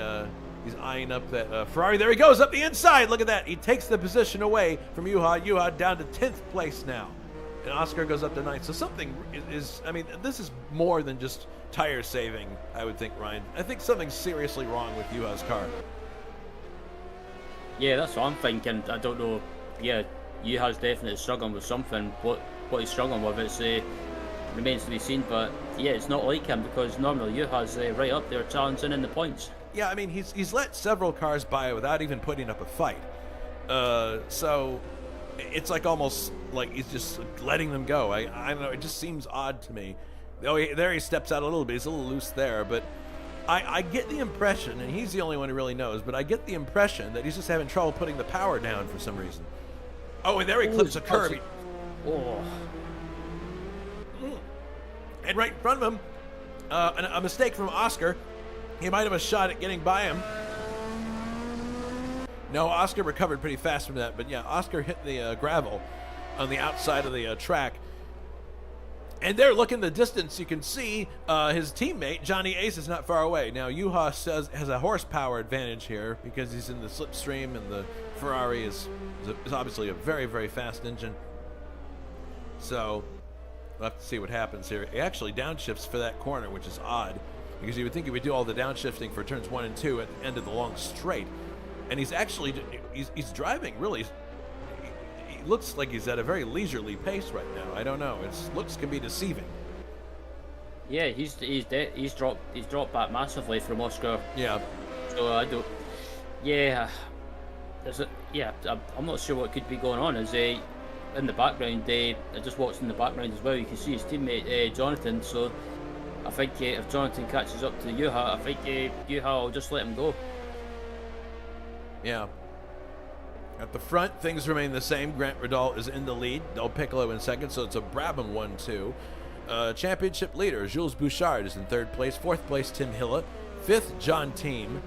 he's eyeing up that Ferrari. There he goes, up the inside. Look at that. He takes the position away from Juha. Juha down to 10th place now. And Oscar goes up to 9th. So something is, I mean, this is more than just tire saving, I would think, Ryan. I think something's seriously wrong with Juha's car. Yeah, that's what I'm thinking. I don't know. Yeah, Juha's definitely struggling with something. What he's struggling with, it's remains to be seen. But yeah, it's not like him, because normally Juha's right up there challenging in the points. Yeah, I mean, he's let several cars by without even putting up a fight. So it's like almost like he's just letting them go. I don't know. It just seems odd to me. Oh, there he steps out a little bit. He's a little loose there, but I get the impression, and he's the only one who really knows, but I get the impression that he's just having trouble putting the power down for some reason. Oh, and there he clips a curb. And right in front of him, a mistake from Oscar. He might have a shot at getting by him. No, Oscar recovered pretty fast from that, but yeah, Oscar hit the gravel on the outside of the track. And there, look in the distance, you can see his teammate, Johnny Ace, is not far away. Now, Juha has a horsepower advantage here because he's in the slipstream, and the Ferrari is obviously a very, very fast engine. So we'll have to see what happens here. He actually downshifts for that corner, which is odd, because you would think he would do all the downshifting for turns 1 and 2 at the end of the long straight. And he's actually, he's driving really, he looks like he's at a very leisurely pace right now. I don't know. Looks can be deceiving. Yeah, he's dropped back massively from Oscar. Yeah. So I don't. Yeah. I'm not sure what could be going on. In the background, I just watched in the background as well. You can see his teammate Jonathan. So I think if Jonathan catches up to Juha, I think Juha will just let him go. Yeah. At the front, things remain the same. Grant Riddell is in the lead. Del Piccolo in second, so it's a Brabham 1-2. Championship leader, Jules Bouchard is in 3rd place. 4th place, Tim Hilla. 5th, John Team.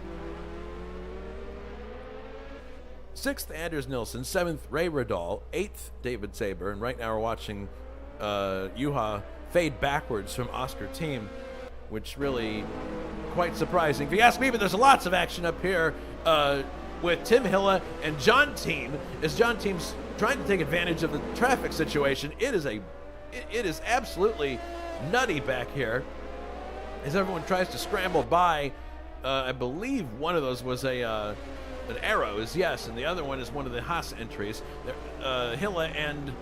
6th, Anders Nilsson. 7th, Ray Riddell. 8th, David Saber. And right now we're watching Juha fade backwards from Oscar Team, which really quite surprising. If you ask me, but there's lots of action up here with Tim Hilla and John Team, as John Team's trying to take advantage of the traffic situation. It is absolutely nutty back here as everyone tries to scramble by. I believe one of those was an Arrows, yes, and the other one is one of the Haas entries. Hilla and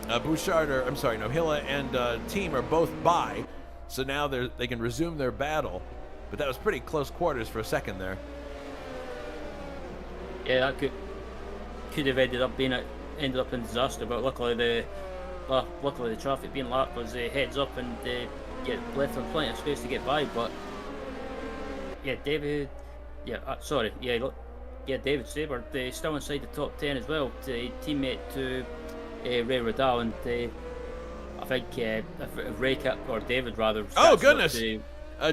Hilla and team are both by, so now they can resume their battle. But that was pretty close quarters for a second there. Yeah, that could have ended up in disaster, but luckily the traffic being lapped was heads up and left them plenty of space to get by. But yeah, David Saber, still inside the top 10 as well, teammate to Ray Riddell, and I think if David rather. Oh goodness!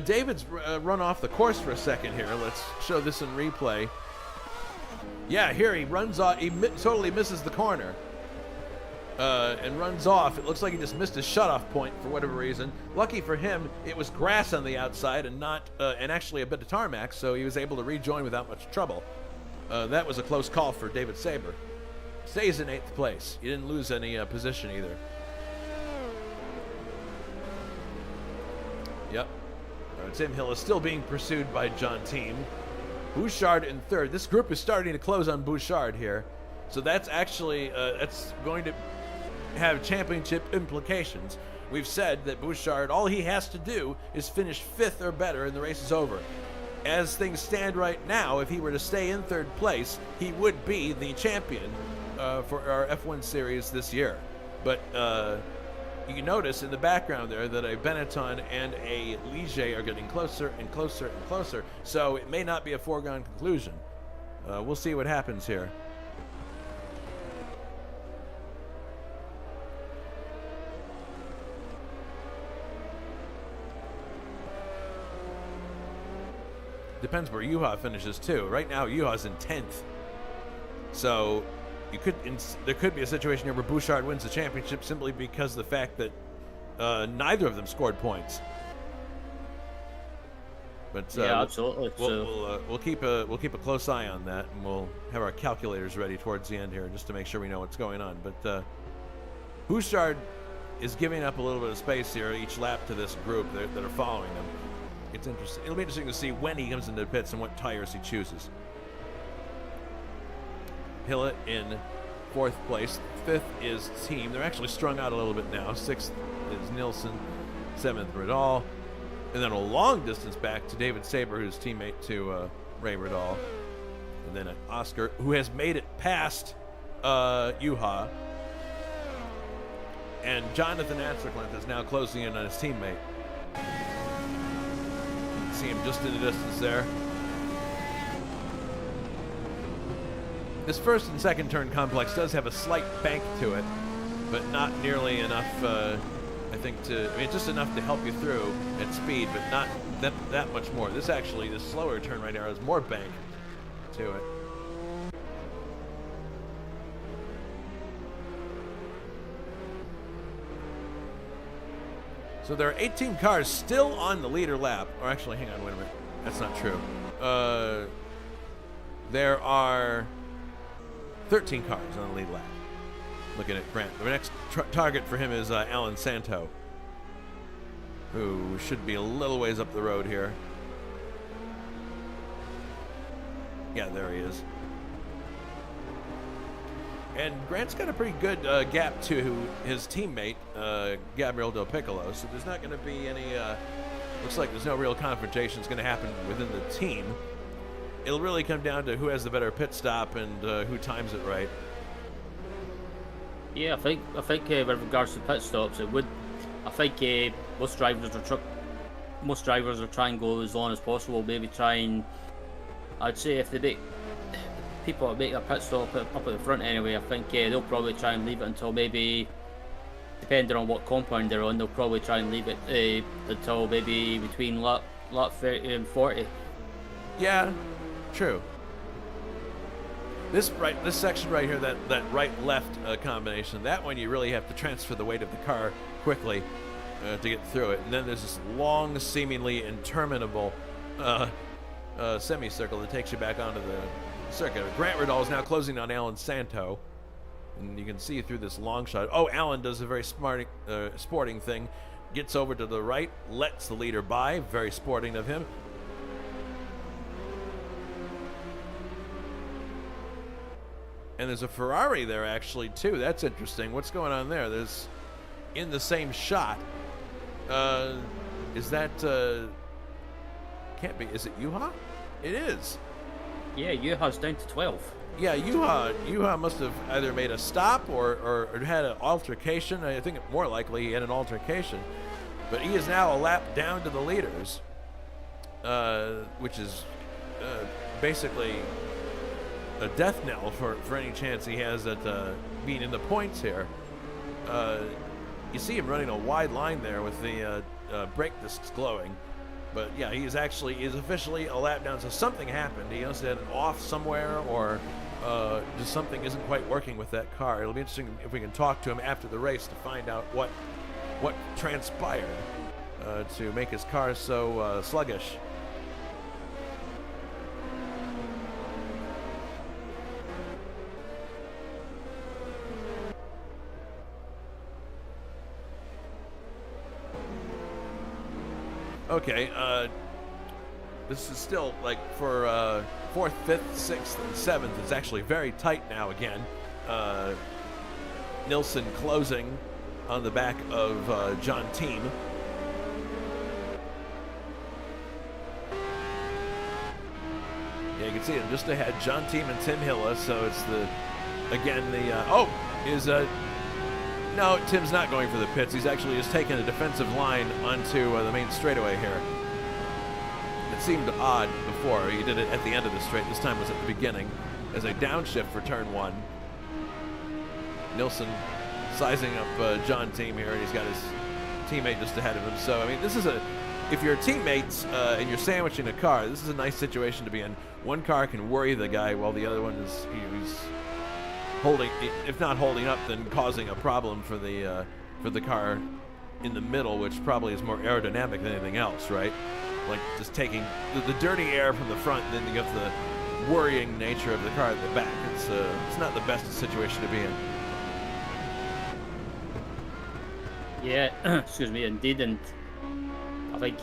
David's run off the course for a second here. Let's show this in replay. Yeah, here he runs off. He totally misses the corner and runs off. It looks like he just missed his shutoff point for whatever reason. Lucky for him, it was grass on the outside and not, and actually a bit of tarmac, so he was able to rejoin without much trouble. That was a close call for David Saber. Stays in 8th place. He didn't lose any position either. Yep. Tim Hill is still being pursued by John Team. Bouchard in 3rd. This group is starting to close on Bouchard here. So that's actually, that's going to have championship implications. We've said that Bouchard, all he has to do is finish 5th or better and the race is over. As things stand right now, if he were to stay in 3rd place, he would be the champion for our F1 series this year. But you can notice in the background there that a Benetton and a Ligier are getting closer and closer and closer, so it may not be a foregone conclusion. We'll see what happens here. Depends where Juha finishes too. Right now, Juha's in 10th. So there could be a situation here where Bouchard wins the championship simply because of the fact that neither of them scored points. But yeah, absolutely. We'll keep a close eye on that, and we'll have our calculators ready towards the end here just to make sure we know what's going on. But Bouchard is giving up a little bit of space here each lap to this group that are following him. It's interesting. It'll be interesting to see when he comes into the pits and what tires he chooses. Hillett in 4th place. 5th is Team. They're actually strung out a little bit now. 6th is Nilsson. 7th, Riddall. And then a long distance back to David Saber, who's teammate to Ray Riddall. And then Oscar, who has made it past Juha. And Jonathan Athercliffe is now closing in on his teammate. You can see him just in the distance there. This first and second turn complex does have a slight bank to it, but not nearly enough, I think, just enough to help you through at speed, but not that much more. This slower turn right now has more bank to it. So there are 18 cars still on the leader lap. Or actually, hang on, wait a minute. That's not true. There are 13 cars on the lead lap. Looking at Grant. The next target for him is Alan Santo, who should be a little ways up the road here. Yeah, there he is. And Grant's got a pretty good gap to his teammate, Gabriel Del Piccolo, so there's not going to be any, looks like there's no real confrontation that's going to happen within the team. It'll really come down to who has the better pit stop and who times it right. Yeah, I think with regards to pit stops, it would. I think most drivers will try and go as long as possible. Maybe try and, I'd say if they make people that make their pit stop up at the front anyway, I think they'll probably try and leave it until maybe, depending on what compound they're on, they'll probably try and leave it until maybe between lap 30 and 40. Yeah, true. This section right here, that right-left combination, that one you really have to transfer the weight of the car quickly to get through it. And then there's this long, seemingly interminable semicircle that takes you back onto the circuit. Grant Riddall is now closing on Alan Santo, and you can see through this long shot. Oh, Alan does a very sporting thing. Gets over to the right, lets the leader by. Very sporting of him. And there's a Ferrari there, actually, too. That's interesting. What's going on there? There's, in the same shot, is that, can't be, is it Yuha? It is. Yeah, Yuha's down to 12. Yeah, Yuha must have either made a stop or had an altercation. I think more likely he had an altercation. But he is now a lap down to the leaders, which is basically a death knell for any chance he has at being in the points here. You see him running a wide line there with the brake discs glowing. But yeah, he is officially a lap down, so something happened. He must have had an off somewhere, or just something isn't quite working with that car. It'll be interesting if we can talk to him after the race to find out what transpired to make his car so sluggish. Okay, this is still, like, for 4th, 5th, 6th, and 7th. It's actually very tight now again. Nilsson closing on the back of John Team. Yeah, you can see him just ahead, John Team and Tim Hilla. So it's no, Tim's not going for the pits. He's actually just taking a defensive line onto the main straightaway here. It seemed odd before. He did it at the end of the straight. This time was at the beginning as a downshift for turn 1. Nilsson sizing up John Team here, and he's got his teammate just ahead of him. So, I mean, this is if you're teammates and you're sandwiching a car, this is a nice situation to be in. One car can worry the guy while the other one is he's holding, if not holding up, then causing a problem for the car in the middle, which probably is more aerodynamic than anything else, right? Like just taking the dirty air from the front, then you get the worrying nature of the car at the back. It's not the best situation to be in. Yeah, excuse me, indeed, and I think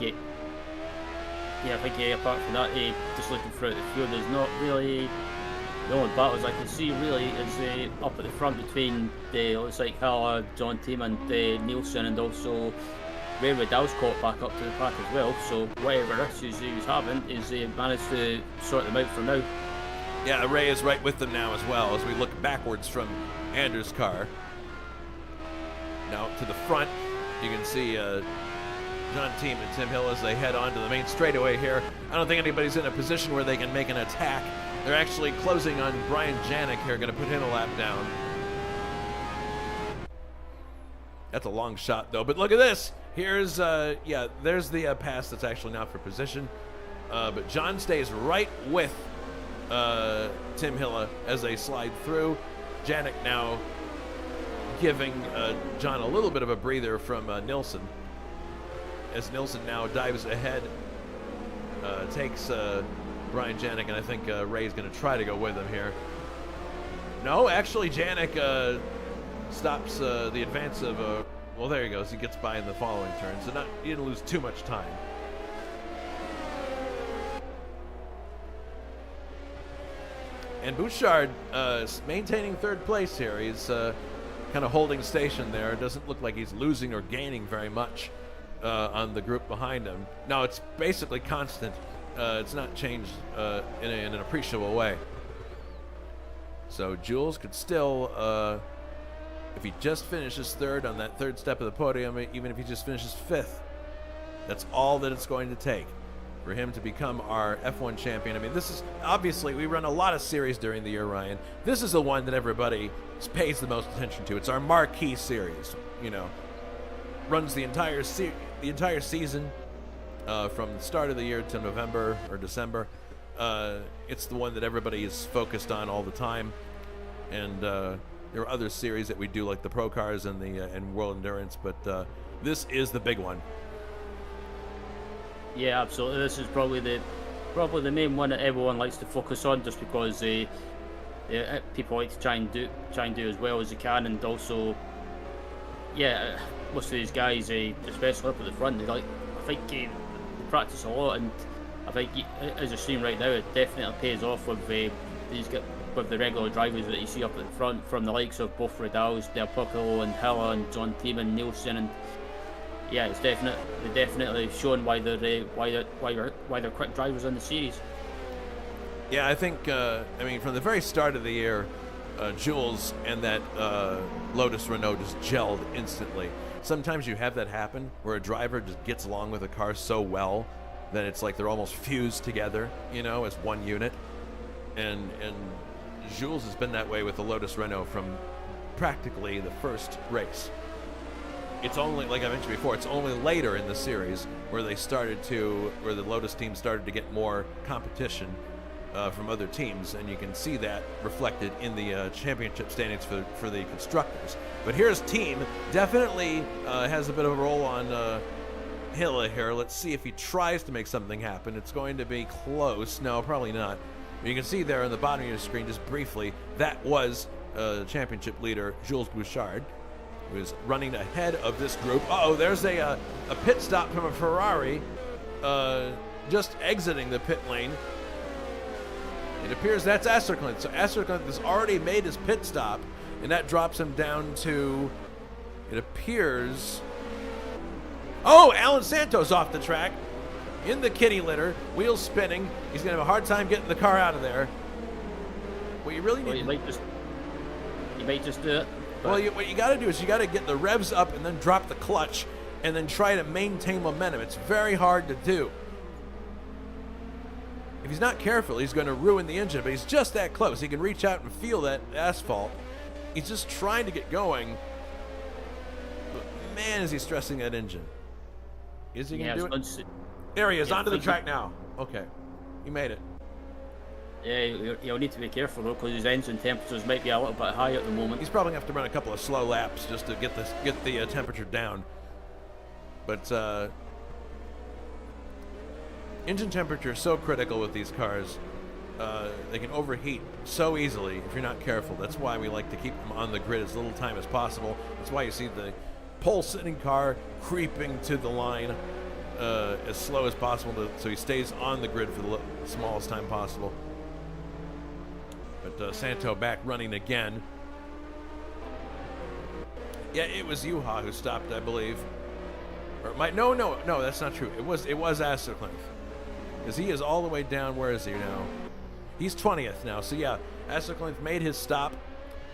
apart from that, just looking throughout the field, there's not really. The only battles I can see really is up at the front between looks like Halla, John Team, and Nielsen, and also Ray Riddell's caught back up to the pack as well. So whatever issues he was having, he managed to sort them out for now. Yeah, Ray is right with them now as well as we look backwards from Anders' car. Now to the front, you can see John Team and Tim Hill as they head onto the main straightaway here. I don't think anybody's in a position where they can make an attack. They're actually closing on Brian Janik here, going to put him a lap down. That's a long shot, though. But look at this. Here's, there's the pass that's actually not for position. But John stays right with Tim Hilla as they slide through. Janik now giving John a little bit of a breather from Nilsson. As Nilsson now dives ahead, takes Brian Janik, and I think Ray's going to try to go with him here. No, actually Janik stops the advance of, well, there he goes. He gets by in the following turn, so he didn't lose too much time. And Bouchard maintaining 3rd place here. He's kind of holding station there. It doesn't look like he's losing or gaining very much on the group behind him. No, it's basically constant. It's not changed in an appreciable way. So Jules could still, if he just finishes 3rd on that 3rd step of the podium, even if he just finishes 5th, that's all that it's going to take for him to become our F1 champion. I mean, this is, obviously, we run a lot of series during the year, Ryan. This is the one that everybody pays the most attention to. It's our marquee series, runs the entire season. From the start of the year to November or December. It's the one that everybody is focused on all the time. And there are other series that we do, like the Pro Cars and the and World Endurance, but this is the big one. Yeah, absolutely. This is probably the main one that everyone likes to focus on, just because people like to try and do as well as they can, and also, most of these guys, especially up at the front, I think they practice a lot, and I think as you're seeing right now, it definitely pays off with with the regular drivers that you see up at the front, from the likes of both Riddles, Del Piccolo and Hilla and John Tiemann, Nielsen, and yeah, it's definitely showing why they're quick drivers in the series. Yeah, I think from the very start of the year, Jules and that Lotus Renault just gelled instantly. Sometimes you have that happen where a driver just gets along with a car so well that it's like they're almost fused together, as one unit. And Jules has been that way with the Lotus Renault from practically the first race. It's only, like I mentioned before, it's only later in the series where the Lotus team started to get more competition from other teams, and you can see that reflected in the championship standings for the constructors. But here's team, definitely has a bit of a roll on Hilla here. Let's see if he tries to make something happen. It's going to be close. No, probably not. You can see there on the bottom of your screen, just briefly, that was championship leader Jules Bouchard, who is running ahead of this group. Uh-oh, there's a pit stop from a Ferrari just exiting the pit lane. It appears that's Asserklint. So Asserklint has already made his pit stop, and that drops him down to, it appears, Alan Santos off the track in the kitty litter, wheels spinning. He's going to have a hard time getting the car out of there. What you really need you might just do it. Well, what you got to do is you got to get the revs up and then drop the clutch and then try to maintain momentum. It's very hard to do. If he's not careful, he's going to ruin the engine, but he's just that close. He can reach out and feel that asphalt. He's just trying to get going. But man, is he stressing that engine. Is he going to do it? There he is, onto the track now. Okay, he made it. Yeah, you'll need to be careful though, because his engine temperatures might be a little bit high at the moment. He's probably going to have to run a couple of slow laps just to get the temperature down. But engine temperature is so critical with these cars. They can overheat so easily if you're not careful. That's why we like to keep them on the grid as little time as possible. That's why you see the pole-sitting car creeping to the line as slow as possible, so he stays on the grid for the smallest time possible. But Santo back running again. Yeah, it was Juha who stopped, I believe. Or no, that's not true. It was Asserklint, because he is all the way down. Where is he now? He's 20th now. So yeah, Asserklint made his stop.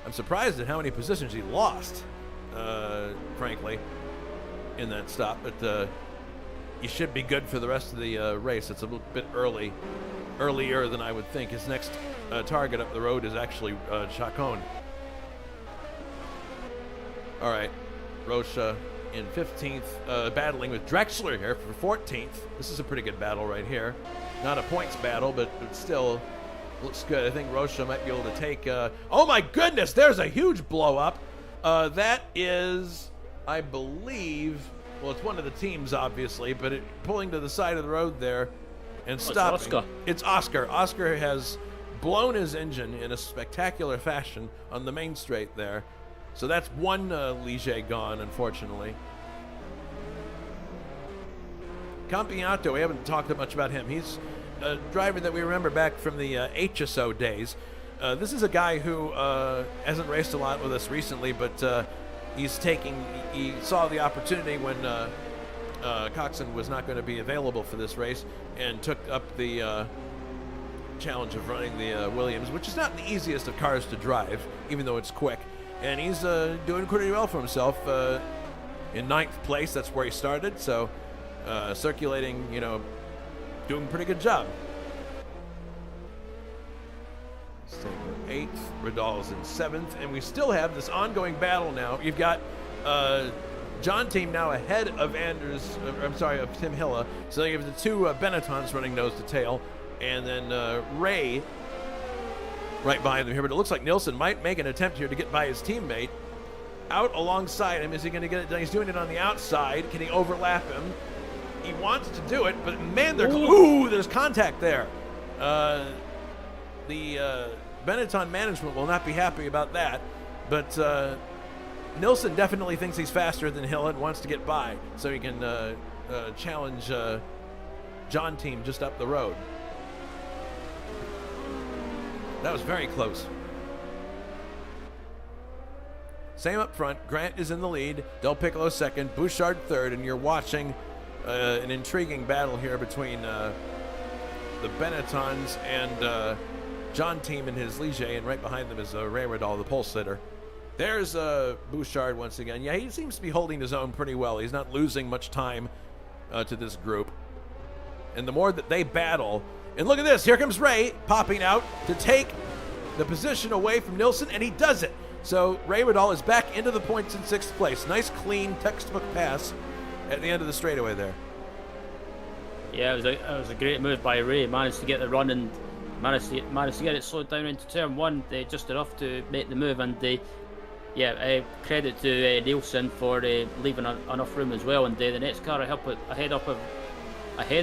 I'm surprised at how many positions he lost, frankly, in that stop. But he should be good for the rest of the race. It's a little bit earlier than I would think. His next target up the road is actually Chacon. All right, Rocha in 15th, battling with Drexler here for 14th. This is a pretty good battle right here. Not a points battle, but still looks good. I think Rocha might be able to take... oh my goodness, there's a huge blow up. That is, I believe... Well, it's one of the teams, obviously, but pulling to the side of the road there and stopping. It's Oscar. It's Oscar. Oscar has blown his engine in a spectacular fashion on the main straight there. So that's one Ligier gone, unfortunately. Campiato, we haven't talked much about him. He's a driver that we remember back from the HSO days. This is a guy who hasn't raced a lot with us recently, but he saw the opportunity when Coxon was not going to be available for this race and took up the challenge of running the Williams, which is not the easiest of cars to drive, even though it's quick. And he's doing pretty well for himself. In 9th place, that's where he started, so circulating, doing a pretty good job. Stegler 8th, Riddle's in 7th, and we still have this ongoing battle now. You've got John Team now ahead of of Tim Hilla. So you have the two Benettons running nose to tail, and then Ray right behind them here. But it looks like Nilsson might make an attempt here to get by his teammate. Out alongside him, is he going to get it done? He's doing it on the outside. Can he overlap him? He wants to do it, but man, there's contact there. The Benetton management will not be happy about that, but Nilsson definitely thinks he's faster than Hill and wants to get by so he can challenge John Team just up the road. That was very close. Same up front. Grant is in the lead. Del Piccolo second. Bouchard third. And you're watching an intriguing battle here between the Benettons and John Team and his Ligier. And right behind them is Ray Riddall, the pole sitter. There's Bouchard once again. Yeah, he seems to be holding his own pretty well. He's not losing much time to this group. And the more that they battle... And look at this. Here comes Ray popping out to take the position away from Nilsson, and he does it. So Ray Riddall is back into the points in 6th place. Nice, clean, textbook pass at the end of the straightaway there. Yeah, it was a great move by Ray. Managed to get the run and managed to get it slowed down into turn 1, just enough to make the move. And credit to Nilsson for leaving enough room as well. And the next car ahead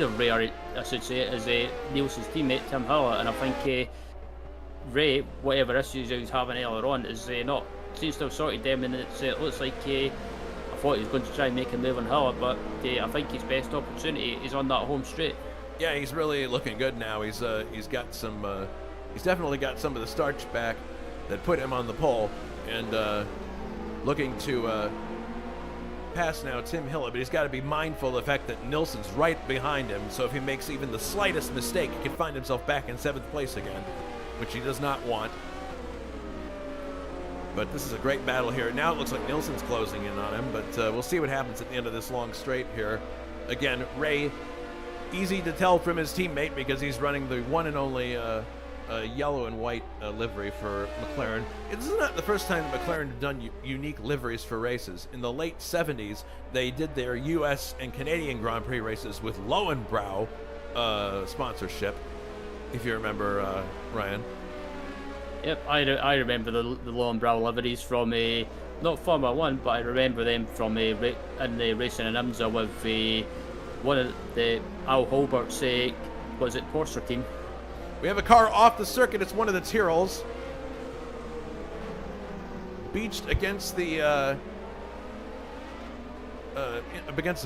of Ray, I should say, is Nilsson's teammate Tim Hiller. And I think Ray, whatever issues he was having earlier on, seems to have sorted them, and it looks like I thought he was going to try and make a move on Hiller, but I think his best opportunity is on that home straight. Yeah, he's really looking good now. He's got some, he's definitely got some of the starch back that put him on the pole, and looking to pass now Tim Hiller, but he's got to be mindful of the fact that Nilsson's right behind him, so if he makes even the slightest mistake, he can find himself back in 7th place again, which he does not want. But this is a great battle here. Now it looks like Nilsson's closing in on him, but we'll see what happens at the end of this long straight here. Again, Ray, easy to tell from his teammate because he's running the one and only yellow and white livery for McLaren. This is not the first time McLaren have done unique liveries for races. In the late 70s, they did their US and Canadian Grand Prix races with Lowenbrau sponsorship, if you remember, Ryan. Yep, I remember the Lowenbrau liveries from not Formula 1, but I remember them from in the racing in IMSA with one of the Al Holbert's was it Porsche team. We have a car off the circuit. It's one of the Tyrrells. Beached against the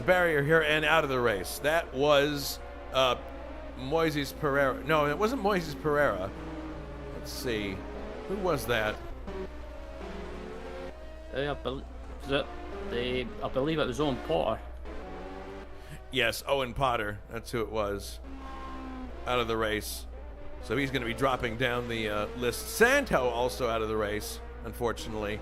barrier here and out of the race. That was Moises Pereira. No, it wasn't Moises Pereira. Let's see. Who was that? I believe it was Owen Potter. Yes, Owen Potter. That's who it was. Out of the race. So he's going to be dropping down the list. Santo also out of the race, unfortunately.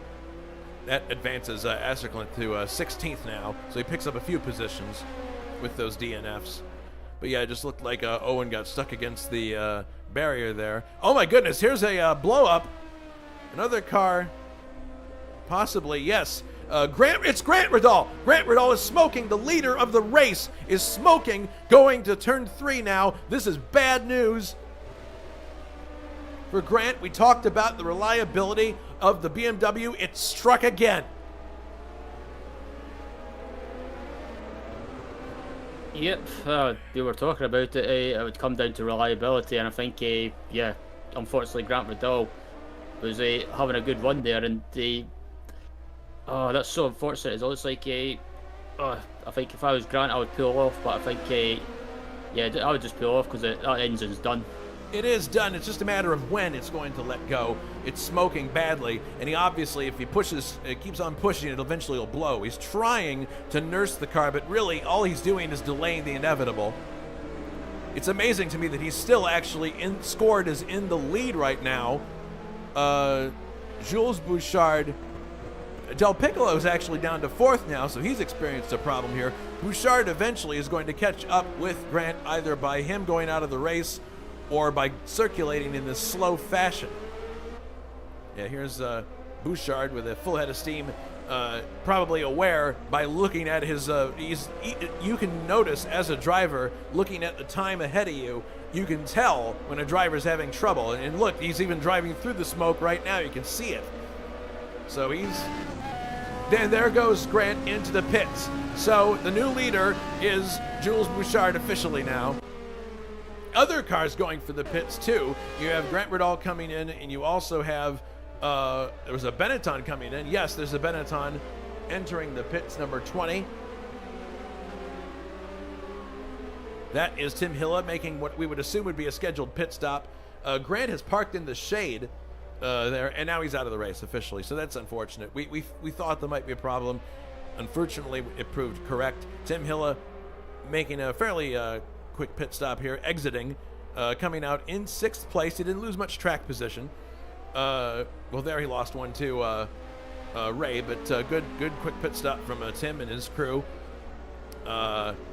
That advances Acerclin to 16th now. So he picks up a few positions with those DNFs. But yeah, it just looked like Owen got stuck against the barrier there. Oh my goodness, here's a blow up. Another car. Possibly, yes. It's Grant Riddall. Grant Riddall is smoking. The leader of the race is smoking. Going to turn 3 now. This is bad news for Grant. We talked about the reliability of the BMW. It struck again. Yep, we were talking about it. It would come down to reliability, and I think, unfortunately, Grant Riddall was having a good run there, and that's so unfortunate. It looks like, I think if I was Grant, I would pull off, but I think, I would just pull off because that engine's done. It is done. It's just a matter of when it's going to let go. It's smoking badly, and he obviously, if he keeps on pushing, it eventually will blow. He's trying to nurse the car, but really all he's doing is delaying the inevitable. It's amazing to me that he's still actually scored as in the lead right now. Jules Bouchard. Del Piccolo is actually down to 4th now, so he's experienced a problem here. Bouchard eventually is going to catch up with Grant, either by him going out of the race or by circulating in this slow fashion. Yeah, here's Bouchard with a full head of steam, probably aware by looking at his, you can notice as a driver, looking at the time ahead of you, you can tell when a driver's having trouble. And look, he's even driving through the smoke right now, you can see it. So then there goes Grant into the pits. So the new leader is Jules Bouchard officially now. Other cars going for the pits too. You have Grant Riddall coming in, and you also have there was a Benetton coming in. Yes, there's a Benetton entering the pits, number 20. That is Tim Hilla making what we would assume would be a scheduled pit stop. Grant has parked in the shade there, and now he's out of the race officially, so that's unfortunate. We thought there might be a problem. Unfortunately, it proved correct. Tim Hilla making a fairly quick pit stop here, exiting, coming out in 6th place. He didn't lose much track position. Well, there he lost one to Ray, but good quick pit stop from Tim and his crew.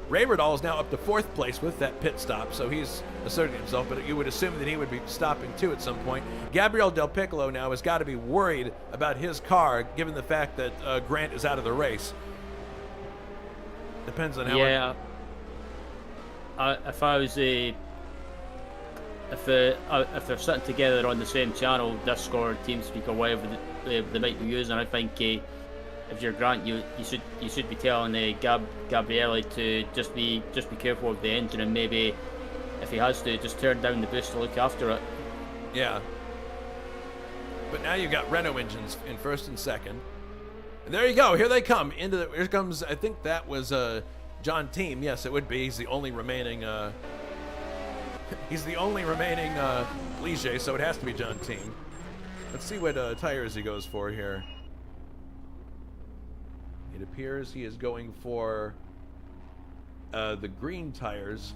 Ray Riddall is now up to 4th place with that pit stop, so he's asserting himself, but you would assume that he would be stopping too at some point. Gabriel Del Piccolo now has got to be worried about his car, given the fact that Grant is out of the race. Depends on how. Yeah. If I was if they're sitting together on the same channel, Discord, TeamSpeak, or whatever they might be using, I think if you're Grant, you should be telling Gabriele to just be careful of the engine, and maybe if he has to, just turn down the boost to look after it. Yeah. But now you've got Renault engines in 1st and 2nd. And there you go. Here they come. Here comes, I think that was John Team. Yes, it would be. He's the only remaining Ligier, so it has to be John Team. Let's see what tires he goes for here. It appears he is going for the green tires.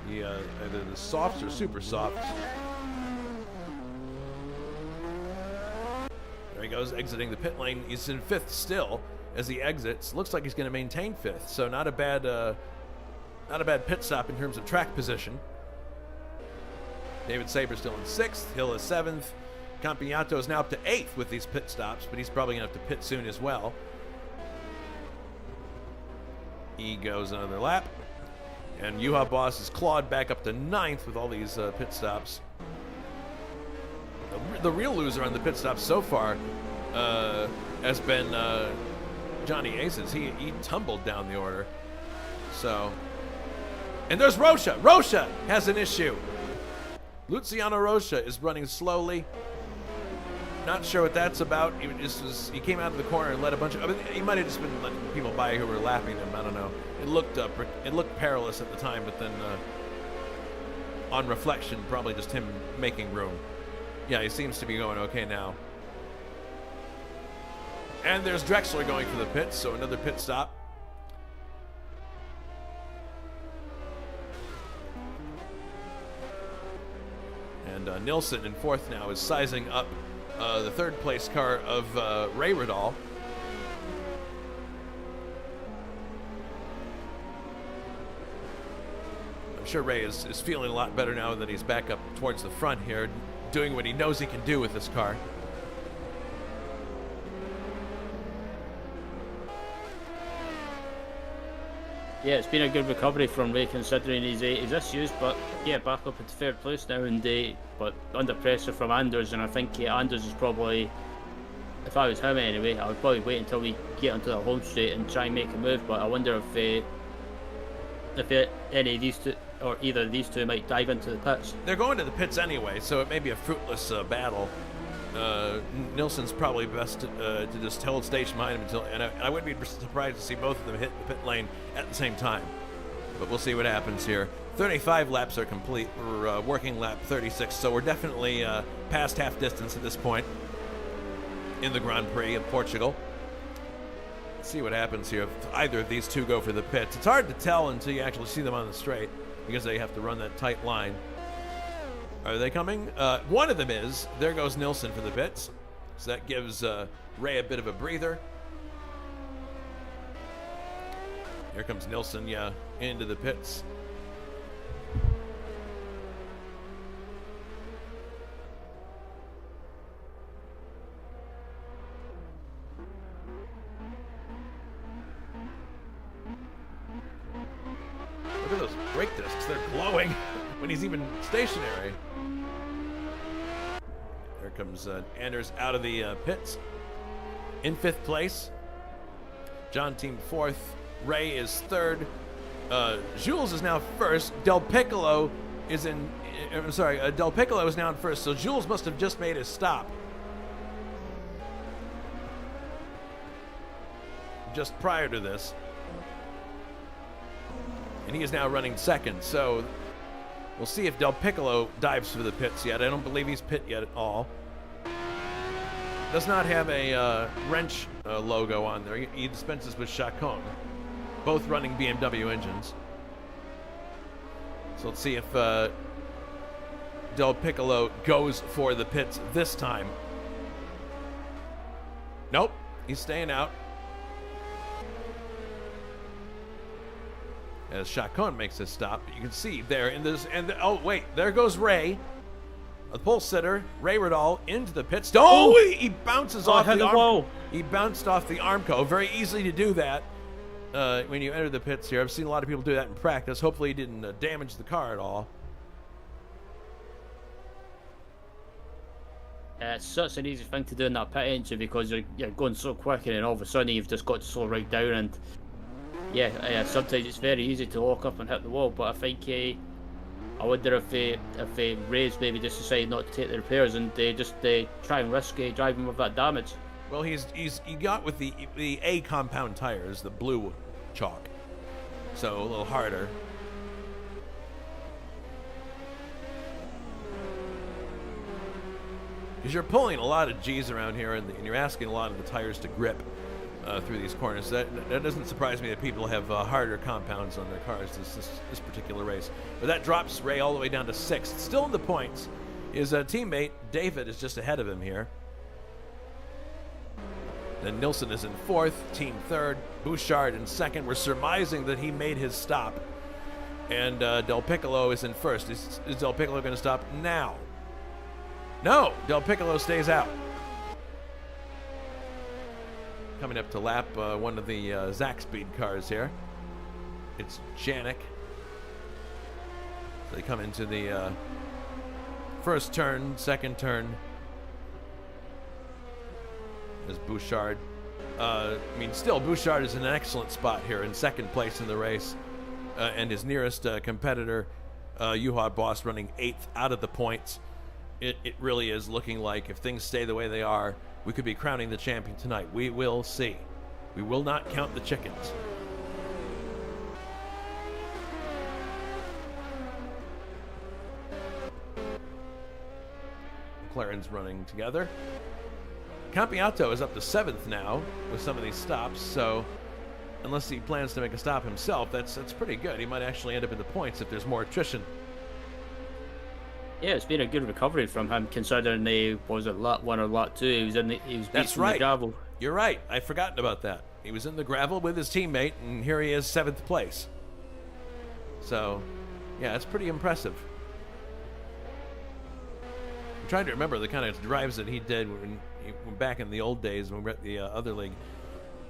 Either the softs or super softs. There he goes, exiting the pit lane. He's in 5th still as he exits. Looks like he's going to maintain 5th, so not a bad pit stop in terms of track position. David Saber still in 6th. Hill is 7th. Campignato is now up to 8th with these pit stops, but he's probably going to have to pit soon as well. He goes another lap. And Juha Boss is clawed back up to 9th with all these pit stops. The real loser on the pit stops so far has been Johnny Aces. He tumbled down the order. So, and there's Rocha. Rocha has an issue. Luciano Rocha is running slowly. Not sure what that's about. He came out of the corner and let a bunch of. He might have just been letting people by who were lapping him. I don't know. It looked perilous at the time, but then on reflection, probably just him making room. Yeah, he seems to be going okay now. And there's Drexler going for the pits, so another pit stop. And Nilsson in 4th now is sizing up the 3rd place car of Ray Riddall. I'm sure Ray is feeling a lot better now that he's back up towards the front here, doing what he knows he can do with this car. Yeah, it's been a good recovery from Ray considering his issues, but yeah, back up into 3rd place now, and but under pressure from Anders, and I think Anders is probably, if I was him anyway, I would probably wait until we get onto the home straight and try and make a move. But I wonder if any of these two, or either of these two, might dive into the pits. They're going to the pits anyway, so it may be a fruitless battle. Nilsson's probably best to just hold station behind him until, and I wouldn't be surprised to see both of them hit the pit lane at the same time. But we'll see what happens here. 35 laps are complete. We're working lap 36, so we're definitely past half distance at this point in the Grand Prix of Portugal. Let's see what happens here if either of these two go for the pits. It's hard to tell until you actually see them on the straight because they have to run that tight line. Are they coming? One of them is. There goes Nilsson for the pits. So that gives Ray a bit of a breather. Here comes Nilsson, yeah, into the pits. Look at those brake discs. They're glowing when he's even stationary. There comes Anders out of the pits. In 5th place. John Team 4th. Ray is 3rd. Jules is now 1st. Del Piccolo is in. Del Piccolo is now in 1st. So Jules must have just made his stop. Just prior to this. And he is now running 2nd. So We'll see if Del Piccolo dives for the pits yet. I don't believe he's pit yet at all. Does not have a wrench logo on there. He dispenses with Chacon, both running BMW engines. So let's see if Del Piccolo goes for the pits this time. Nope, he's staying out. As Chacon makes his stop, you can see there in this, oh wait, there goes Ray, the pole sitter, Ray Riddall into the pits. Oh, he bounces off the arm. He bounced off the Armco. Very easy to do that when you enter the pits here. I've seen a lot of people do that in practice. Hopefully, he didn't damage the car at all. It's such an easy thing to do in that pit entry because you're going so quick, and then all of a sudden you've just got to slow right down. And yeah, sometimes it's very easy to walk up and hit the wall. But I think I wonder if Ray's maybe just decided not to take the repairs and they just try and risk driving with that damage. Well, he got with the A compound tires, the blue chalk, so a little harder. Because you're pulling a lot of G's around here, and you're asking a lot of the tires to grip through these corners. That doesn't surprise me that people have harder compounds on their cars this particular race. But that drops Ray all the way down to 6th. Still in the points. His teammate, David, is just ahead of him here. Then Nilsson is in 4th, team 3rd, Bouchard in 2nd. We're surmising that he made his stop. And Del Piccolo is in 1st. Is Del Piccolo going to stop now? No, Del Piccolo stays out. Coming up to lap one of the Zach Speed cars here. It's Janik. So they come into the first turn, second turn. There's Bouchard. Still, Bouchard is in an excellent spot here in 2nd place in the race. And his nearest competitor, Juha Boss, running 8th out of the points. It really is looking like if things stay the way they are, we could be crowning the champion tonight. We will see. We will not count the chickens. McLaren's running together. Campiato is up to 7th now with some of these stops, so unless he plans to make a stop himself, that's pretty good. He might actually end up in the points if there's more attrition. Yeah, it's been a good recovery from him, considering he was at lap 1 or lap 2. He was beat from the gravel. You're right. I've forgotten about that. He was in the gravel with his teammate, and here he is, 7th place. So, yeah, it's pretty impressive. I'm trying to remember the kind of drives that he did when back in the old days when we were at the other league,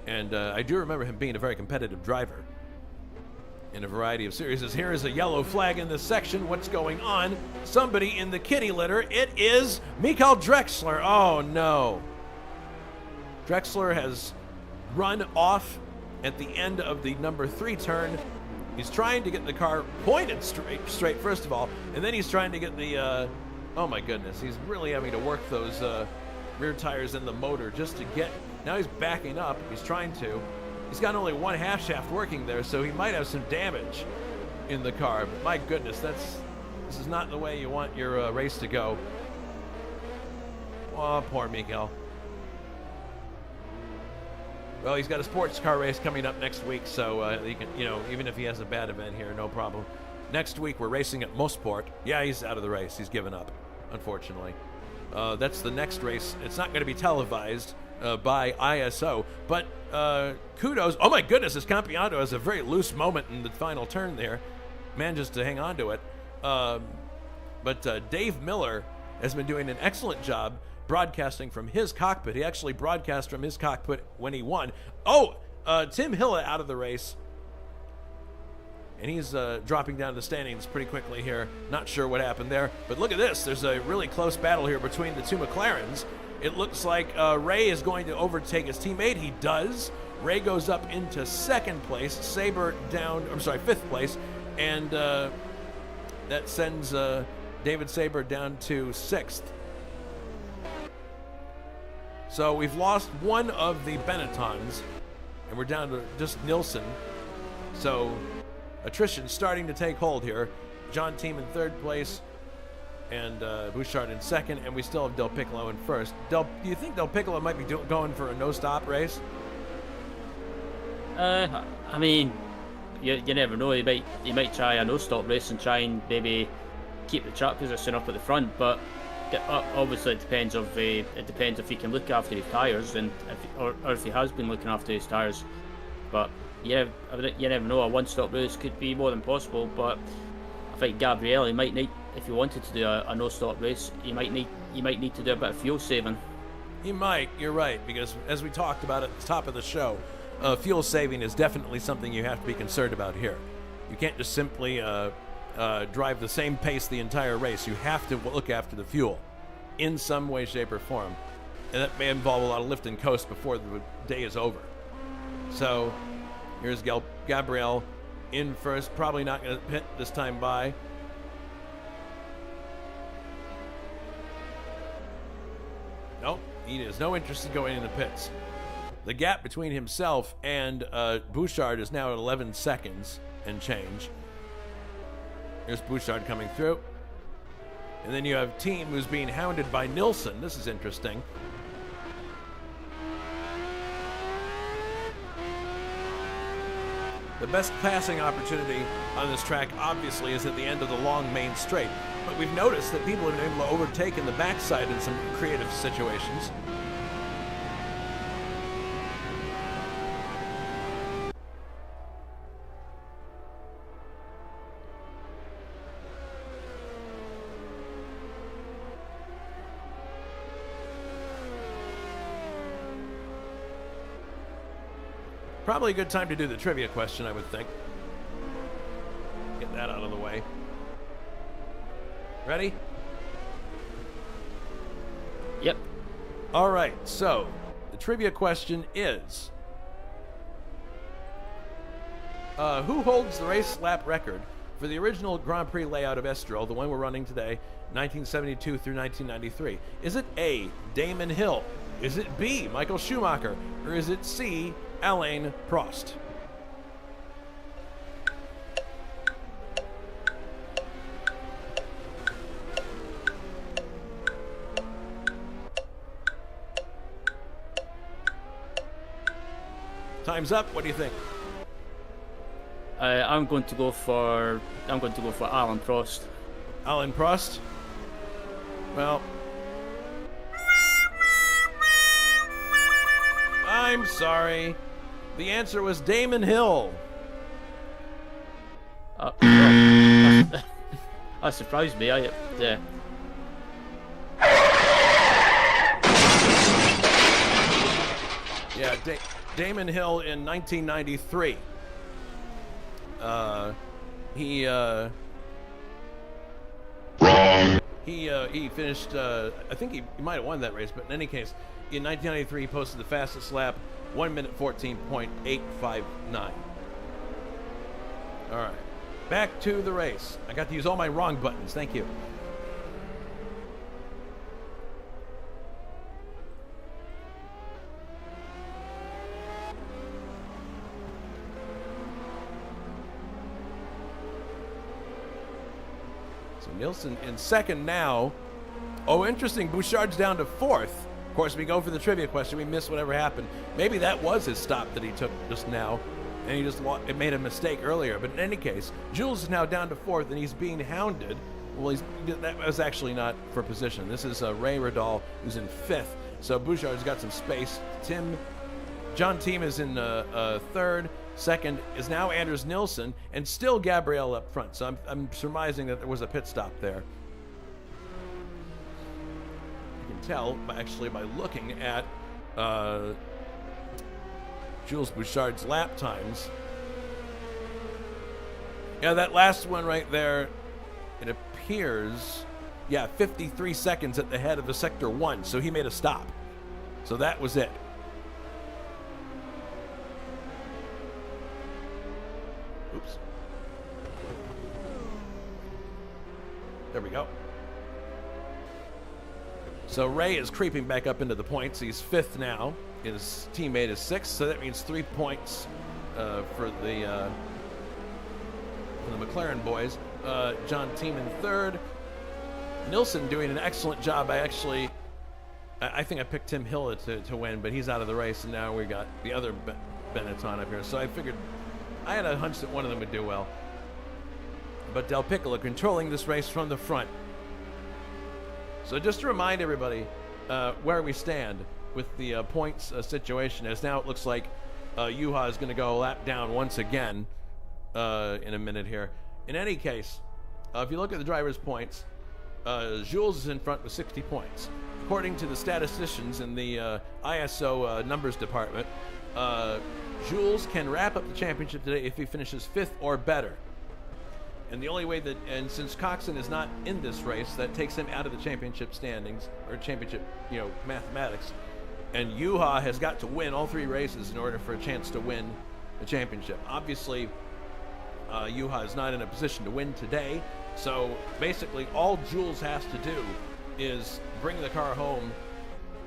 and I do remember him being a very competitive driver in a variety of series. Here is a yellow flag in this section. What's going on? Somebody in the kitty litter. It is Michael Drexler. Oh no. Drexler has run off at the end of the number 3 turn. He's trying to get the car pointed straight first of all, and then he's trying to get the oh my goodness, he's really having to work those rear tires in the motor just to get. Now he's backing up. He's trying to. He's got only one half shaft working there, so he might have some damage in the car. But my goodness, this is not the way you want your race to go. Oh, poor Miguel. Well, he's got a sports car race coming up next week, so he can, even if he has a bad event here, no problem. Next week we're racing at Mosport. Yeah, he's out of the race. He's given up, unfortunately. That's the next race. It's not going to be televised by ISO, but kudos. Oh my goodness, this Campiato has a very loose moment in the final turn there. Manages to hang on to it. But Dave Miller has been doing an excellent job broadcasting from his cockpit. He actually broadcast from his cockpit when he won. Oh, Tim Hilla out of the race. And he's dropping down the standings pretty quickly here. Not sure what happened there. But look at this. There's a really close battle here between the two McLarens. It looks like Ray is going to overtake his teammate. He does. Ray goes up into 2nd place. Saber down, 5th place. And that sends David Saber down to 6th. So we've lost one of the Benettons. And we're down to just Nilsson. So attrition starting to take hold here. John Team in third place, and Bouchard in second, and we still have Del Piccolo in first. Do you think Del Piccolo might be going for a no-stop race? I mean, you never know. He might try a no-stop race and try and maybe keep the track position up at the front, but obviously it depends if he can look after his tyres, and or if he has been looking after his tyres. But yeah, you never know. A one-stop race could be more than possible, but I think Gabriel, might need, if he wanted to do a no-stop race, he might need to do a bit of fuel saving. He might. You're right, because as we talked about at the top of the show, fuel saving is definitely something you have to be concerned about here. You can't just simply drive the same pace the entire race. You have to look after the fuel in some way, shape, or form, and that may involve a lot of lift and coast before the day is over. So here's Gabriel in first, probably not going to pit this time by. Nope, he has no interest in going into pits. The gap between himself and Bouchard is now at 11 seconds and change. Here's Bouchard coming through. And then you have Team, who's being hounded by Nilsson. This is interesting. The best passing opportunity on this track, obviously, is at the end of the long main straight. But we've noticed that people have been able to overtake in the backside in some creative situations. Probably a good time to do the trivia question, I would think. Get that out of the way. Ready? Yep. All right, so the trivia question is, who holds the race lap record for the original Grand Prix layout of Estoril, the one we're running today, 1972 through 1993? Is it A, Damon Hill? Is it B, Michael Schumacher? Or is it C, Alain Prost? Time's up. What do you think? I'm going to go for Alain Prost. Alain Prost? Well, I'm sorry. The answer was Damon Hill. Well, that surprised me. Yeah. Yeah, Damon Hill in 1993. He finished. I think he might have won that race, but in any case, in 1993, he posted the fastest lap, 1 minute 14.859. All right, back to the race. I got to use all my wrong buttons. Thank you. So Nilsson in second now. Oh, interesting. Bouchard's down to fourth. Of course, we go for the trivia question. We miss whatever happened. Maybe that was his stop that he took just now, and he just made a mistake earlier. But in any case, Jules is now down to fourth, and he's being hounded. Well, that was actually not for position. This is Ray Radal, who's in fifth. So Bouchard's got some space. John Team is in third. Second is now Anders Nilsson, and still Gabriel up front. So I'm surmising that there was a pit stop there. You can tell actually by looking at Jules Bouchard's lap times. Yeah, that last one right there, it appears, 53 seconds at the head of the Sector 1. So he made a stop. So that was it. Oops. There we go. So Ray is creeping back up into the points. He's fifth now. His teammate is sixth, so that means 3 points for the McLaren boys. John Team in third. Nilsson doing an excellent job. I think I picked Tim Hill to win, but he's out of the race, and now we got the other Benetton up here. So I figured, I had a hunch that one of them would do well. But Del Piccolo controlling this race from the front. So just to remind everybody where we stand with the points situation, as now it looks like Juha is going to go a lap down once again in a minute here. In any case, if you look at the driver's points, Jules is in front with 60 points. According to the statisticians in the ISO numbers department, Jules can wrap up the championship today if he finishes 5th or better. And the only way that, and since Coxon is not in this race, that takes him out of the championship standings, or championship, mathematics. And Juha has got to win all 3 races in order for a chance to win the championship. Obviously, Juha is not in a position to win today, so basically all Jules has to do is bring the car home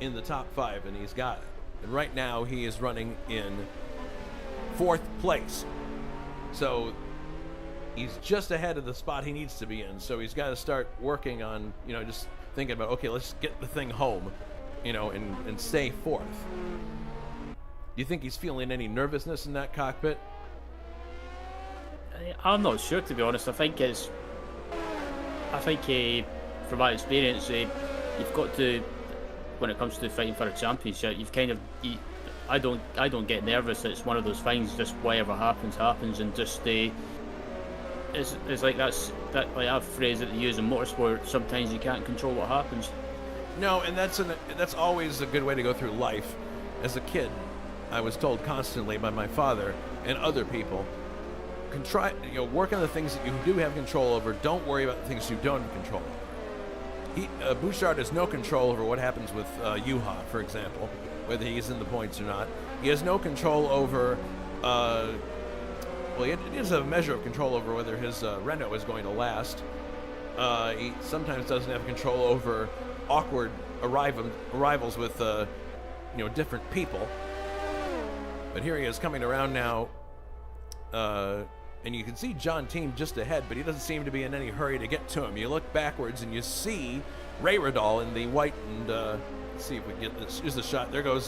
in the top 5, and he's got it. And right now he is running in 4th place. So he's just ahead of the spot he needs to be in. So he's got to start working on, just thinking about, okay, let's get the thing home, and stay 4th. Do you think he's feeling any nervousness in that cockpit? I'm not sure, to be honest. I think from my experience, you've got to, when it comes to fighting for a championship, I don't get nervous. It's one of those things, just whatever happens, and just it's like that phrase that they use in motorsport. Sometimes you can't control what happens. No, and that's always a good way to go through life. As a kid, I was told constantly by my father and other people, work on the things that you do have control over. Don't worry about the things you don't have control over. Bouchard has no control over what happens with Juha, for example, whether he's in the points or not. He has no control over. He has a measure of control over whether his Renault is going to last. He sometimes doesn't have control over awkward arrivals with different people. But here he is coming around now. And you can see John Team just ahead, but he doesn't seem to be in any hurry to get to him. You look backwards and you see Ray Radal in the white, and let's see if we can get this. Here's the shot. There goes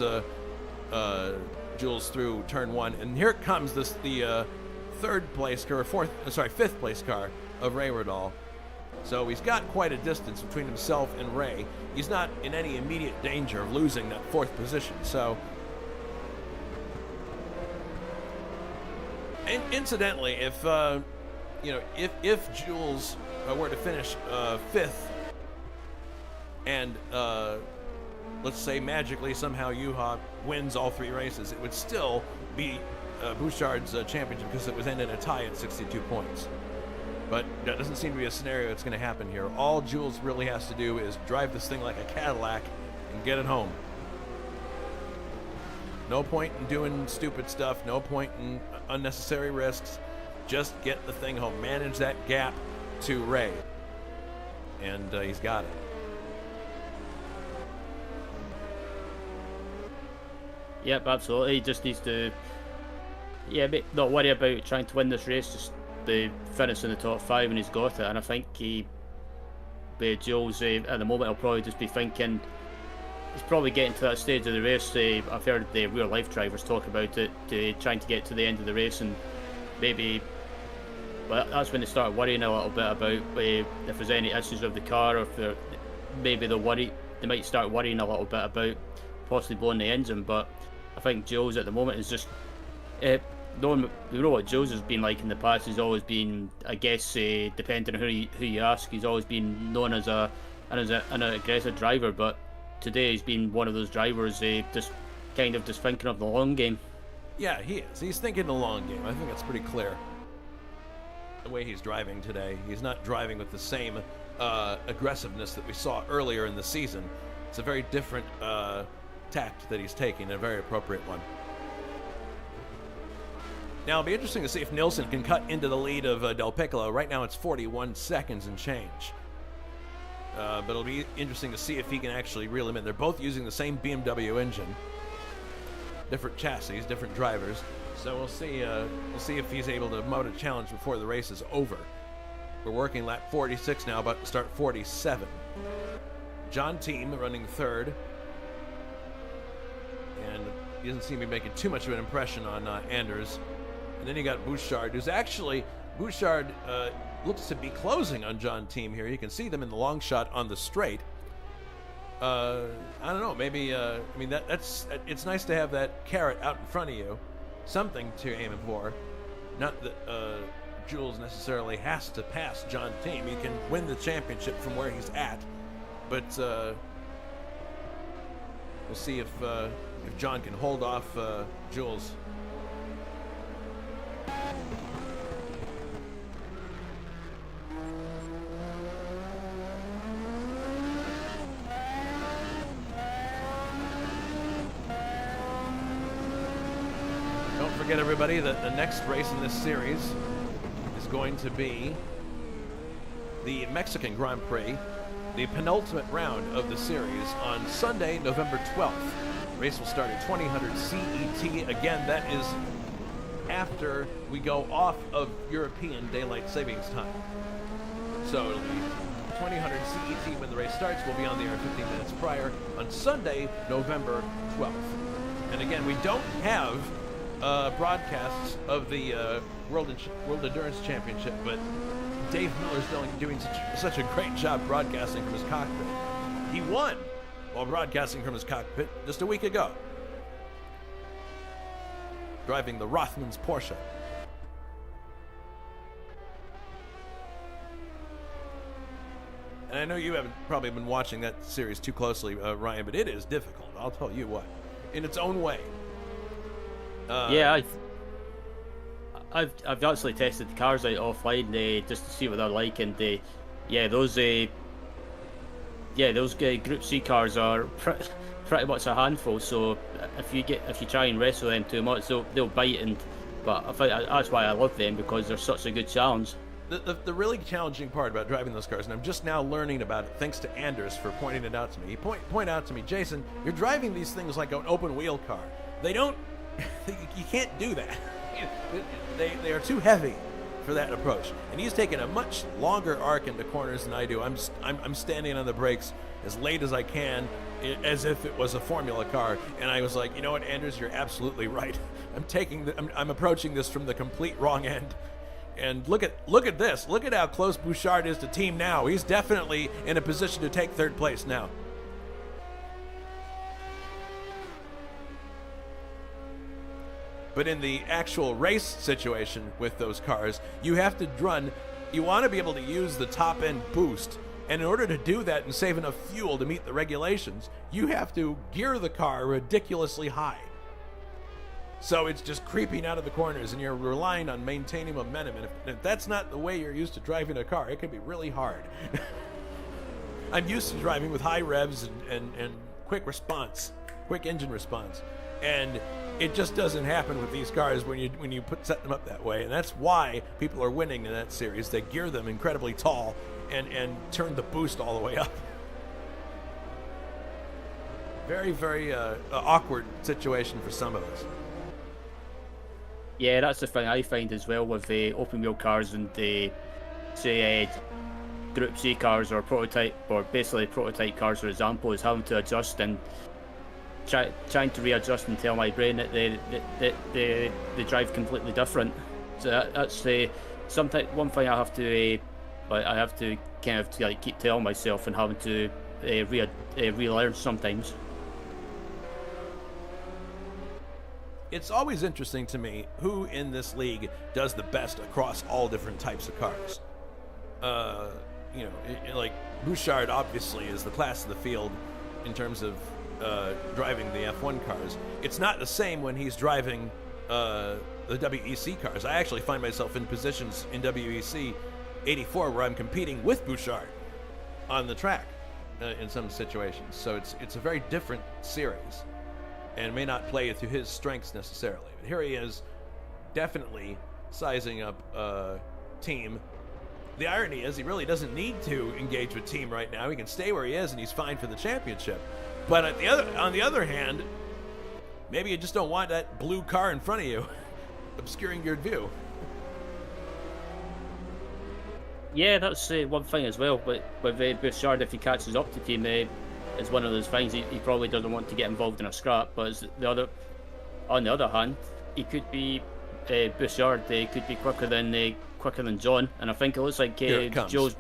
Jules through turn 1, and here comes the 5th place car of Ray Radal. So he's got quite a distance between himself and Ray. He's not in any immediate danger of losing that 4th position. So. And incidentally, if Jules were to finish 5th, and let's say magically somehow Juha wins all 3 races, it would still be Bouchard's championship because it was ended in a tie at 62 points. But that doesn't seem to be a scenario that's going to happen here. All Jules really has to do is drive this thing like a Cadillac and get it home. No point in doing stupid stuff. No point in unnecessary risks. Just get the thing home. Manage that gap to Ray. And he's got it. Yep, absolutely. He just needs to, not worry about trying to win this race. Just the finish in the top 5, and he's got it. And I think Jules, at the moment, he'll probably just be thinking. He's probably getting to that stage of the race. I've heard the real life drivers talk about it, trying to get to the end of the race, and maybe that's when they start worrying a little bit about if there's any issues with the car, or if they might start worrying a little bit about possibly blowing the engine. But I think Jules at the moment is just we know what Jules has been like in the past. He's always been, I guess, depending on who you ask, he's always been known as an aggressive driver, but today he's been one of those drivers just thinking of the long game. Yeah, he is. He's thinking the long game. I think that's pretty clear. The way he's driving today, he's not driving with the same aggressiveness that we saw earlier in the season. It's a very different tact that he's taking, a very appropriate one. Now, it'll be interesting to see if Nilsson can cut into the lead of Del Piccolo. Right now it's 41 seconds and change. But it'll be interesting to see if he can actually reel him in. They're both using the same BMW engine. Different chassis, different drivers. So we'll see if he's able to mount a challenge before the race is over. We're working lap 46 now, about to start 47. John Team running third. And he doesn't seem to be making too much of an impression on Anders. And then you got Bouchard, who's actually... Bouchard looks to be closing on John Team here. You can see them in the long shot on the straight. I don't know, maybe, I mean, it's nice to have that carrot out in front of you. Something to aim for. Not that Jules necessarily has to pass John Team. He can win the championship from where he's at. But we'll see if John can hold off Jules. Don't forget, everybody, that the next race in this series is going to be the Mexican Grand Prix, the penultimate round of the series on Sunday, November 12th. The race will start at 2000 CET. Again, that is after we go off of European Daylight Savings Time. So it'll be 2000 CET when the race starts. We'll be on the air 15 minutes prior on Sunday, November 12th. And again, we don't have broadcasts of the World Endurance Championship, but Dave Miller's doing such a great job broadcasting from his cockpit. He won while broadcasting from his cockpit just a week ago, driving the Rothmans Porsche. And I know you haven't probably been watching that series too closely, Ryan, but it is difficult, I'll tell you what, in its own way. Yeah, I've actually tested the cars out offline just to see what they're like, and those Group C cars are pretty much a handful. So if you try and wrestle them too much, they'll bite. But I think that's why I love them, because they're such a good challenge. The really challenging part about driving those cars, and I'm just now learning about it thanks to Anders for pointing it out to me. He point out to me, Jason, you're driving these things like an open wheel car. They don't. You can't do that. They are too heavy for that approach. And he's taken a much longer arc into corners than I do. I'm standing on the brakes as late as I can, as if it was a Formula car. And I was like, you know what, Anders, you're absolutely right. I'm approaching this from the complete wrong end. And look at this. Look at how close Bouchard is to Team now. He's definitely in a position to take third place now. But in the actual race situation with those cars, you have to you want to be able to use the top end boost. And in order to do that and save enough fuel to meet the regulations, you have to gear the car ridiculously high. So it's just creeping out of the corners, and you're relying on maintaining momentum. And if that's not the way you're used to driving a car, it can be really hard. I'm used to driving with high revs and quick engine response. And it just doesn't happen with these cars when you set them up that way. And that's why people are winning in that series. They gear them incredibly tall and turn the boost all the way up. Very, very awkward situation for some of us. Yeah, that's the thing I find as well with the open wheel cars and the, say, Group C cars or basically prototype cars, for example, is having to adjust and trying to readjust and tell my brain that they drive completely different. So that's one thing I have to kind of keep telling myself and having to relearn sometimes. It's always interesting to me who in this league does the best across all different types of cars. Like Bouchard obviously is the class of the field in terms of driving the F1 cars. It's not the same when he's driving the WEC cars. I actually find myself in positions in WEC 84 where I'm competing with Bouchard on the track in some situations. So it's a very different series and may not play to his strengths necessarily. But here he is, definitely sizing up Team. The irony is he really doesn't need to engage with Team right now. He can stay where he is and he's fine for the championship. But on the other hand, maybe you just don't want that blue car in front of you obscuring your view. Yeah, that's one thing as well. But with Bouchard, if he catches up to team, it's one of those things he probably doesn't want to get involved in a scrap. But on the other hand, he could be Bouchard. Could be quicker than John, and I think it looks like Here it comes. Joe's.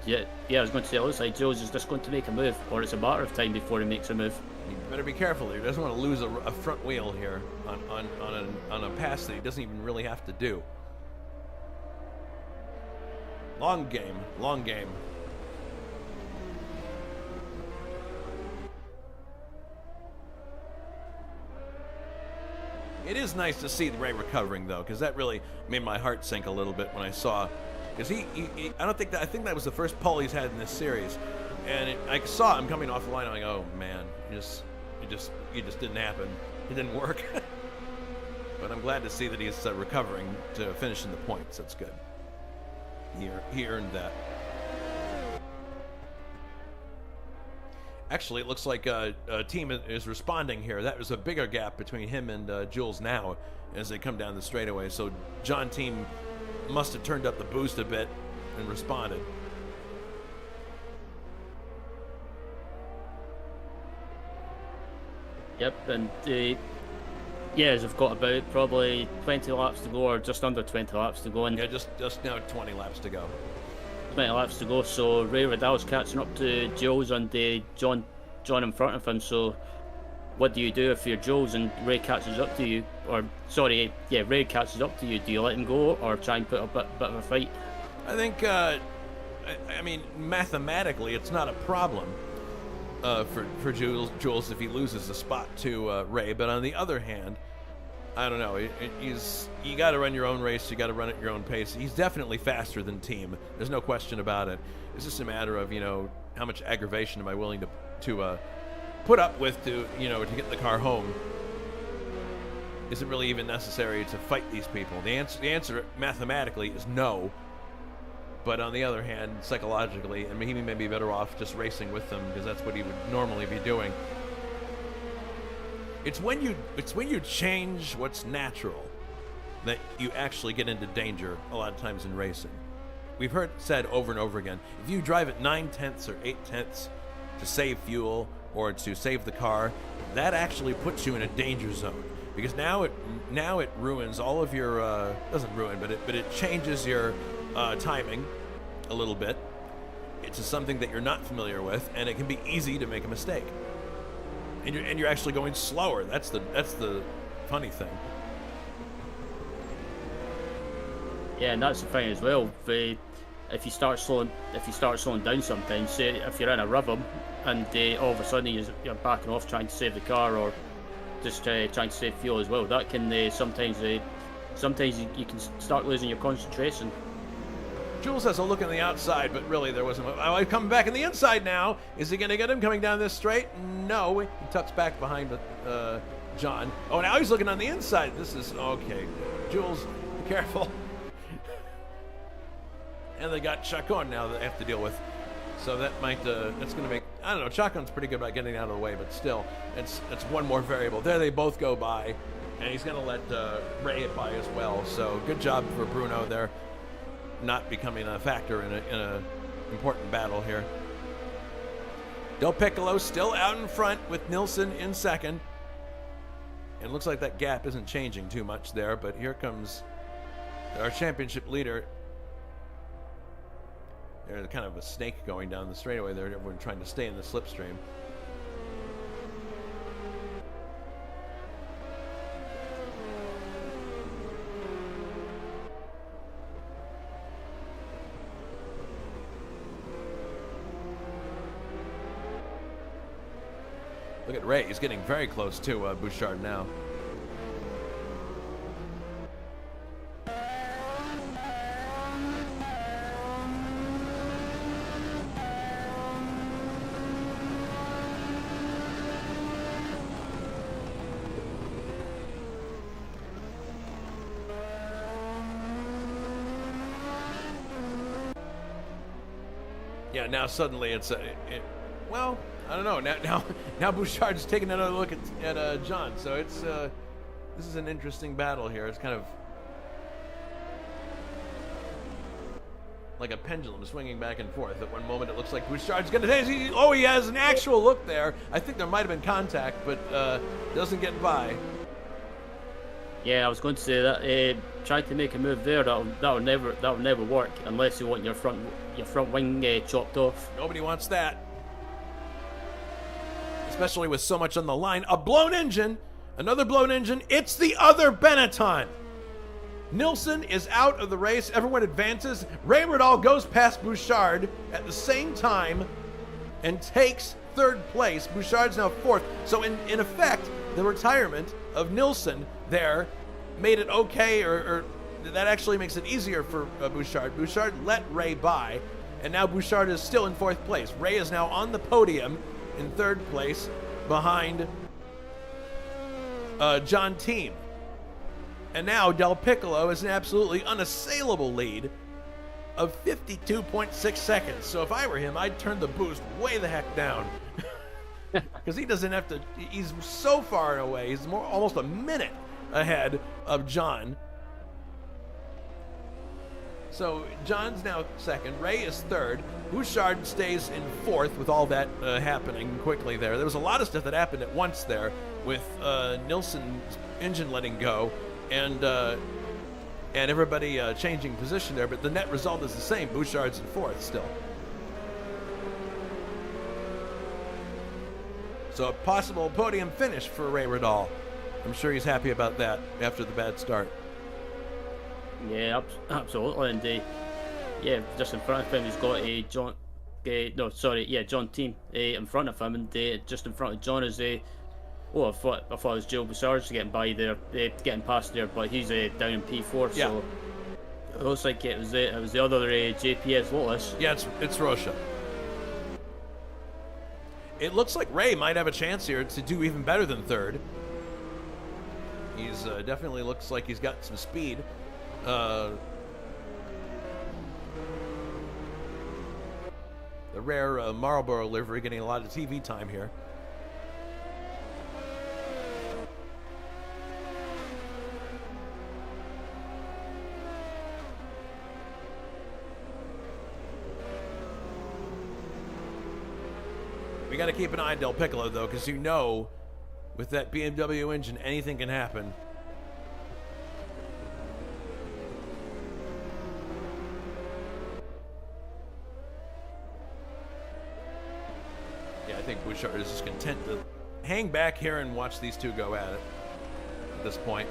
Yeah, I was going to say it looks like Joe's is just going to make a move, or it's a matter of time before he makes a move. You better be careful. He doesn't want to lose a front wheel here on a pass that he doesn't even really have to do. Long game, long game. It is nice to see Ray recovering, though, because that really made my heart sink a little bit when I saw. Because I think that was the first pole he's had in this series, and I saw him coming off the line. I'm like, oh man, it just didn't happen. It didn't work. But I'm glad to see that he's recovering to finish in the points. That's good. He earned that. Actually, it looks like a team is responding here. That was a bigger gap between him and Jules now as they come down the straightaway. So John team must have turned up the boost a bit and responded. Yep, and yeah, they've got about probably 20 laps to go, or just under 20 laps to go. And yeah, just now 20 laps to go. 20 laps to go, so Ray Riddell's catching up to Jules and John in front of him. So what do you do if you're Jules and Ray catches up to you? Or, sorry, yeah, Ray catches up to you. Do you let him go or try and put a bit of a fight? I think, I mean, mathematically, it's not a problem for Jules if he loses the spot to Ray. But on the other hand, I don't know. You got to run your own race. You got to run at your own pace. He's definitely faster than team. There's no question about it. It's just a matter of, how much aggravation am I willing to put up with to get the car home. Is it really even necessary to fight these people? The answer mathematically is no. But on the other hand, psychologically, I mean, he may be better off just racing with them because that's what he would normally be doing. It's when you change what's natural that you actually get into danger a lot of times in racing. We've heard it said over and over again, if you drive at 9/10 or 8/10 to save fuel or to save the car, that actually puts you in a danger zone. Because now it ruins all of your doesn't ruin, but it changes your timing a little bit. It's something that you're not familiar with, and it can be easy to make a mistake. And you're actually going slower. That's the funny thing. Yeah, and that's the thing as well. If you start slowing down sometimes, say if you're in a rhythm and all of a sudden you're backing off trying to save the car or just trying to save fuel as well, that can sometimes you can start losing your concentration. Jules has a look on the outside, but really there wasn't. I'm coming back on the inside now. Is he going to get him coming down this straight? No. He tucks back behind John. Oh, now he's looking on the inside. This is okay. Jules, be careful. And they got Chacon now that they have to deal with. So that might that's going to make, I don't know, Chacon's pretty good about getting out of the way, but still, it's one more variable. There they both go by, and he's going to let Ray it by as well. So good job for Bruno there, not becoming a factor in a important battle here. Del Piccolo still out in front with Nilsson in second. It looks like that gap isn't changing too much there, but here comes our championship leader. There's kind of a snake going down the straightaway there, everyone trying to stay in the slipstream. Look at Ray, he's getting very close to Bouchard now. Yeah, now suddenly it's well, I don't know. Now Bouchard's taking another look at John. So it's this is an interesting battle here. It's kind of like a pendulum swinging back and forth. At one moment, it looks like Bouchard's going to... he has an actual look there. I think there might have been contact, but doesn't get by. Yeah, I was going to say that. Trying to make a move there, that'll never work unless you want your front wing chopped off. Nobody wants that, especially with so much on the line. A blown engine, another blown engine. It's the other Benetton. Nilsson is out of the race. Everyone advances. Raymondall goes past Bouchard at the same time and takes third place. Bouchard's now fourth. So in effect, the retirement of Nilsson there made it okay, or that actually makes it easier for Bouchard. Bouchard let Ray by, and now Bouchard is still in fourth place. Ray is now on the podium in third place behind John Team. And now Del Piccolo is an absolutely unassailable lead of 52.6 seconds. So if I were him, I'd turn the boost way the heck down. Because he doesn't have to, he's so far away. He's almost a minute ahead of John. So John's now second. Ray is third. Bouchard stays in fourth with all that happening quickly there. There was a lot of stuff that happened at once there with Nilsson's engine letting go and everybody changing position there, but the net result is the same. Bouchard's in fourth still. So a possible podium finish for Ray Riddall. I'm sure he's happy about that after the bad start. Yeah, absolutely. And just in front of him, he's got a John Team in front of him, and just in front of John is I thought it was Joe Bouchard getting by there, getting past there, but he's down in P4. Yeah. So it looks like it was the other JPS Lotus. Yeah, it's Rocha. It looks like Ray might have a chance here to do even better than third. He's definitely looks like he's got some speed. The rare Marlboro livery getting a lot of TV time here. We got to keep an eye on Del Piccolo, though, because with that BMW engine, anything can happen. Yeah, I think Bouchard is just content to hang back here and watch these two go at it at this point.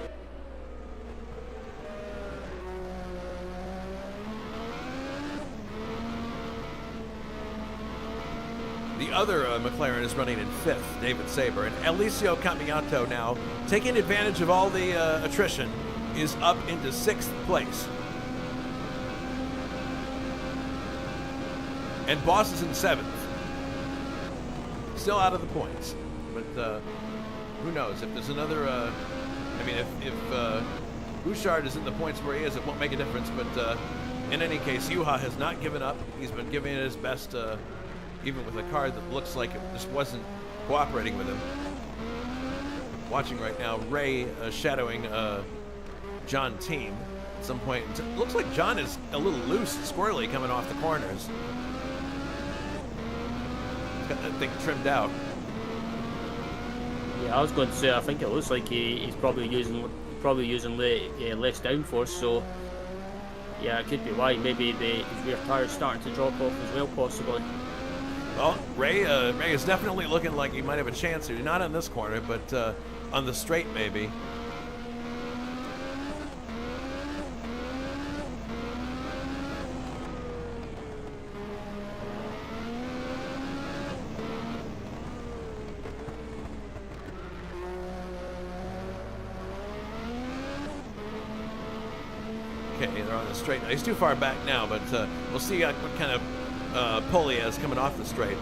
The other McLaren is running in fifth, David Saber, and Eliseo Cambiato now, taking advantage of all the attrition, is up into sixth place. And Boss is in seventh. Still out of the points, but who knows? If there's another, if Bouchard is in the points where he is, it won't make a difference, but in any case, Juha has not given up. He's been giving it his best, even with a car that looks like it just wasn't cooperating with him. Watching right now, Ray shadowing John Team at some point. It looks like John is a little loose, squirrely coming off the corners. He's got that thing trimmed out. Yeah, I was going to say, I think it looks like he's probably using less downforce, so yeah, it could be why. Maybe his rear tire's starting to drop off as well, possibly. Well, Ray is definitely looking like he might have a chance here. Not on this corner, but on the straight maybe. Okay, they're on the straight. Now, he's too far back now, but we'll see what kind of pull he has coming off the straight.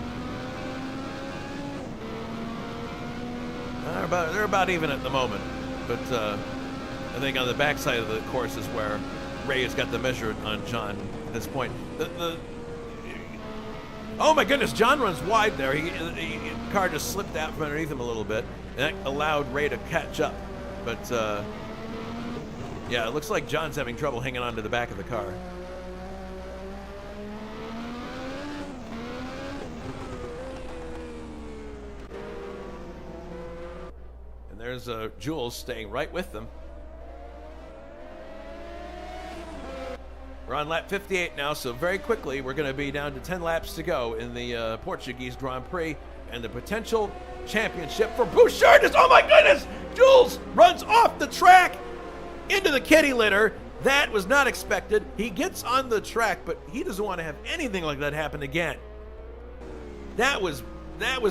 They're about even at the moment, but I think on the backside of the course is where Ray has got the measure on John at this point. Oh my goodness, John runs wide there. The car just slipped out from underneath him a little bit, and that allowed Ray to catch up. But yeah, it looks like John's having trouble hanging on to the back of the car. And there's Jules staying right with them. We're on lap 58 now, so very quickly we're going to be down to 10 laps to go in the Portuguese Grand Prix and the potential championship for Bouchard. Oh my goodness! Jules runs off the track into the kitty litter. That was not expected. He gets on the track, but he doesn't want to have anything like that happen again. That was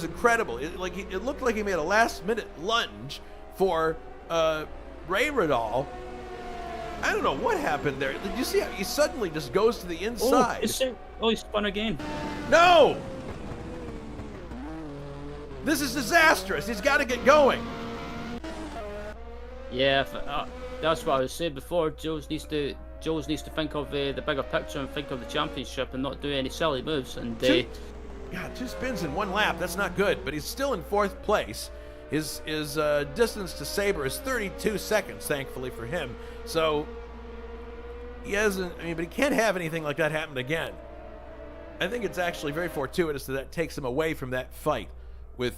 incredible. It looked like he made a last-minute lunge for Ray Radal. I don't know what happened there. Did you see how he suddenly just goes to the inside? He spun again. No! This is disastrous. He's got to get going. Yeah, that's what I was saying before. Jules needs to think of the bigger picture and think of the championship and not do any silly moves. And two spins in 1 lap. That's not good. But he's still in 4th place. His distance to Sabre is 32 seconds, thankfully for him. So he hasn't. I mean, but he can't have anything like that happen again. I think it's actually very fortuitous that takes him away from that fight with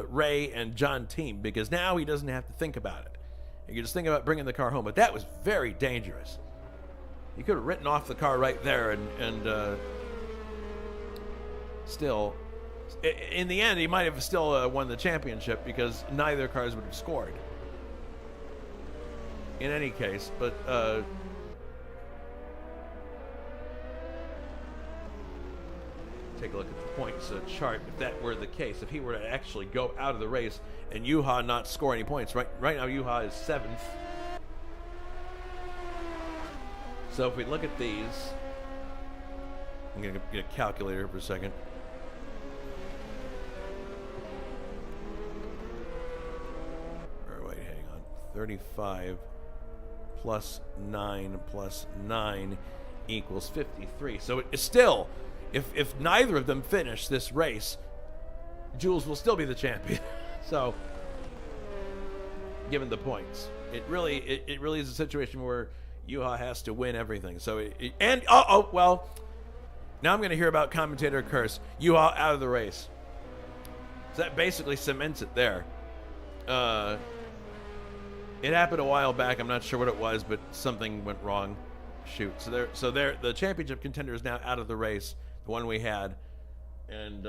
Ray and John Team, because now he doesn't have to think about it. He can just think about bringing the car home. But that was very dangerous. He could have written off the car right there, and still, in the end, he might have still won the championship because neither cars would have scored. In any case, but take a look at the points chart. If that were the case, if he were to actually go out of the race and Juha not score any points, right now Juha is 7th. So if we look at these, I'm going to get a calculator for a second. Or wait, hang on. 35 plus 9 plus 9 equals 53. So it's still, if neither of them finish this race, Jules will still be the champion. So, given the points, it really is a situation where Juha has to win everything. So, well, now I'm going to hear about commentator curse. Juha out of the race. So that basically cements it there. It happened a while back. I'm not sure what it was, but something went wrong. Shoot. So the championship contender is now out of the race, the one we had, and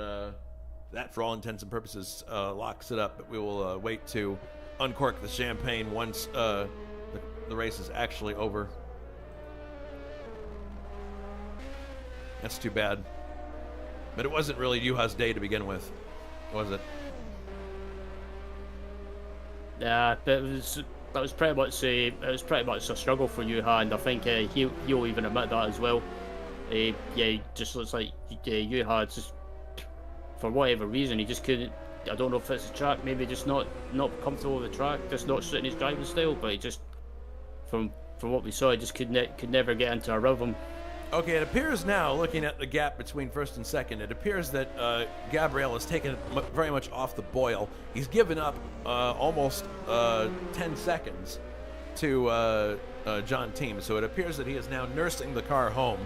that, for all intents and purposes, locks it up. But we will wait to uncork the champagne once the race is actually over. That's too bad. But it wasn't really Juha's day to begin with, was it? Yeah, that was pretty much a struggle for Juha, and I think he'll even admit that as well. It just looks like Juha just, for whatever reason, he just couldn't. I don't know if it's the track, maybe just not comfortable with the track, just not suiting his driving style. But he just, from what we saw, he just could never get into a rhythm. Okay, it appears now, looking at the gap between first and second, it appears that Gabriel has taken it very much off the boil. He's given up almost 10 seconds to John Team, so it appears that he is now nursing the car home.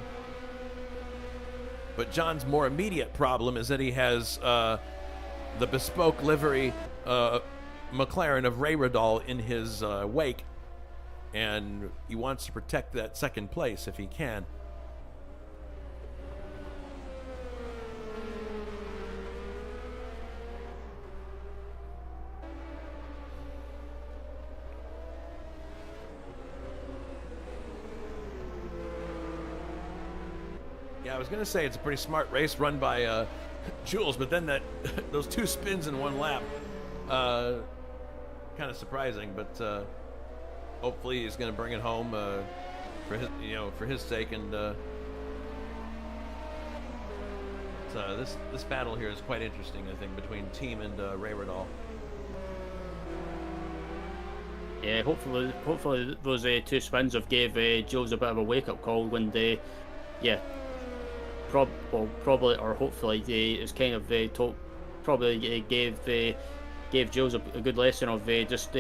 But John's more immediate problem is that he has the bespoke livery McLaren of Ray Radal in his wake, and he wants to protect that second place if he can. Yeah, I was going to say it's a pretty smart race run by Jules, but then those 2 spins in 1 lap, kind of surprising. But hopefully he's going to bring it home for his sake. And this battle here is quite interesting, I think, between Team and Ray Radal. Yeah, hopefully those 2 spins have gave Jules a bit of a wake-up call when they, probably or hopefully it's kind of probably gave Jules a good lesson of just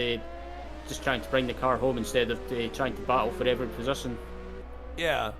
trying to bring the car home instead of trying to battle for every position. Yeah.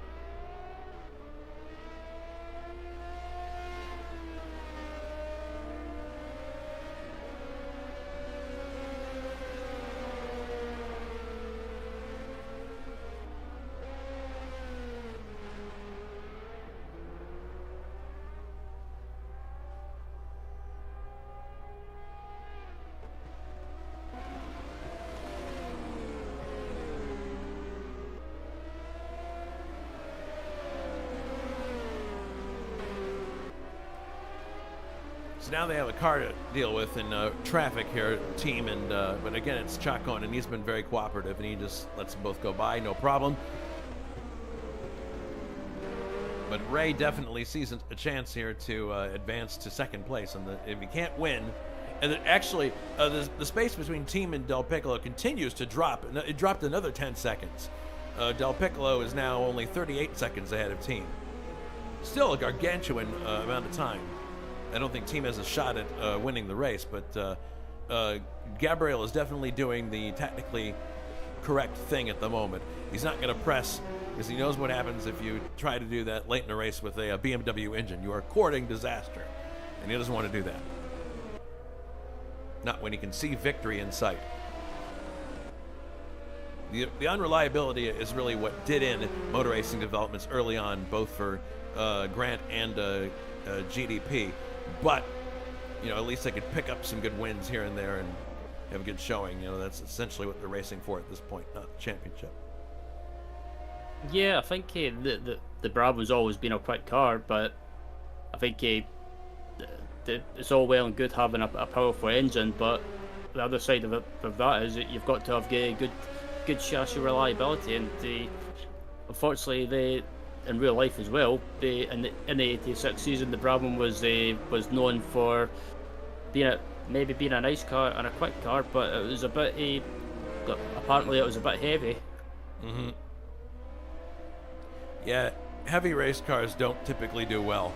So now they have a car to deal with in traffic here, team, and but again, it's Chacon, and he's been very cooperative, and he just lets them both go by, no problem. But Ray definitely sees a chance here to advance to second place, and if he can't win, and actually the space between Team and Del Piccolo continues to drop. It dropped another 10 seconds. Del Piccolo is now only 38 seconds ahead of Team. Still a gargantuan amount of time. I don't think Team has a shot at winning the race, but Gabriel is definitely doing the technically correct thing at the moment. He's not going to press, because he knows what happens if you try to do that late in a race with a BMW engine. You are courting disaster, and he doesn't want to do that. Not when he can see victory in sight. The unreliability is really what did in motor racing developments early on, both for Grant and GDP. But, you know, at least they could pick up some good wins here and there and have a good showing. You know, that's essentially what they're racing for at this point, not the championship. Yeah, I think the Bravo's always been a quick car, but I think it's all well and good having a powerful engine, but the other side of that is that you've got to have good chassis reliability, and unfortunately in real life as well, in the 86 season, the Brabham was known for maybe being a nice car and a quick car, but it was apparently it was a bit heavy. Mm-hmm. Yeah, heavy race cars don't typically do well.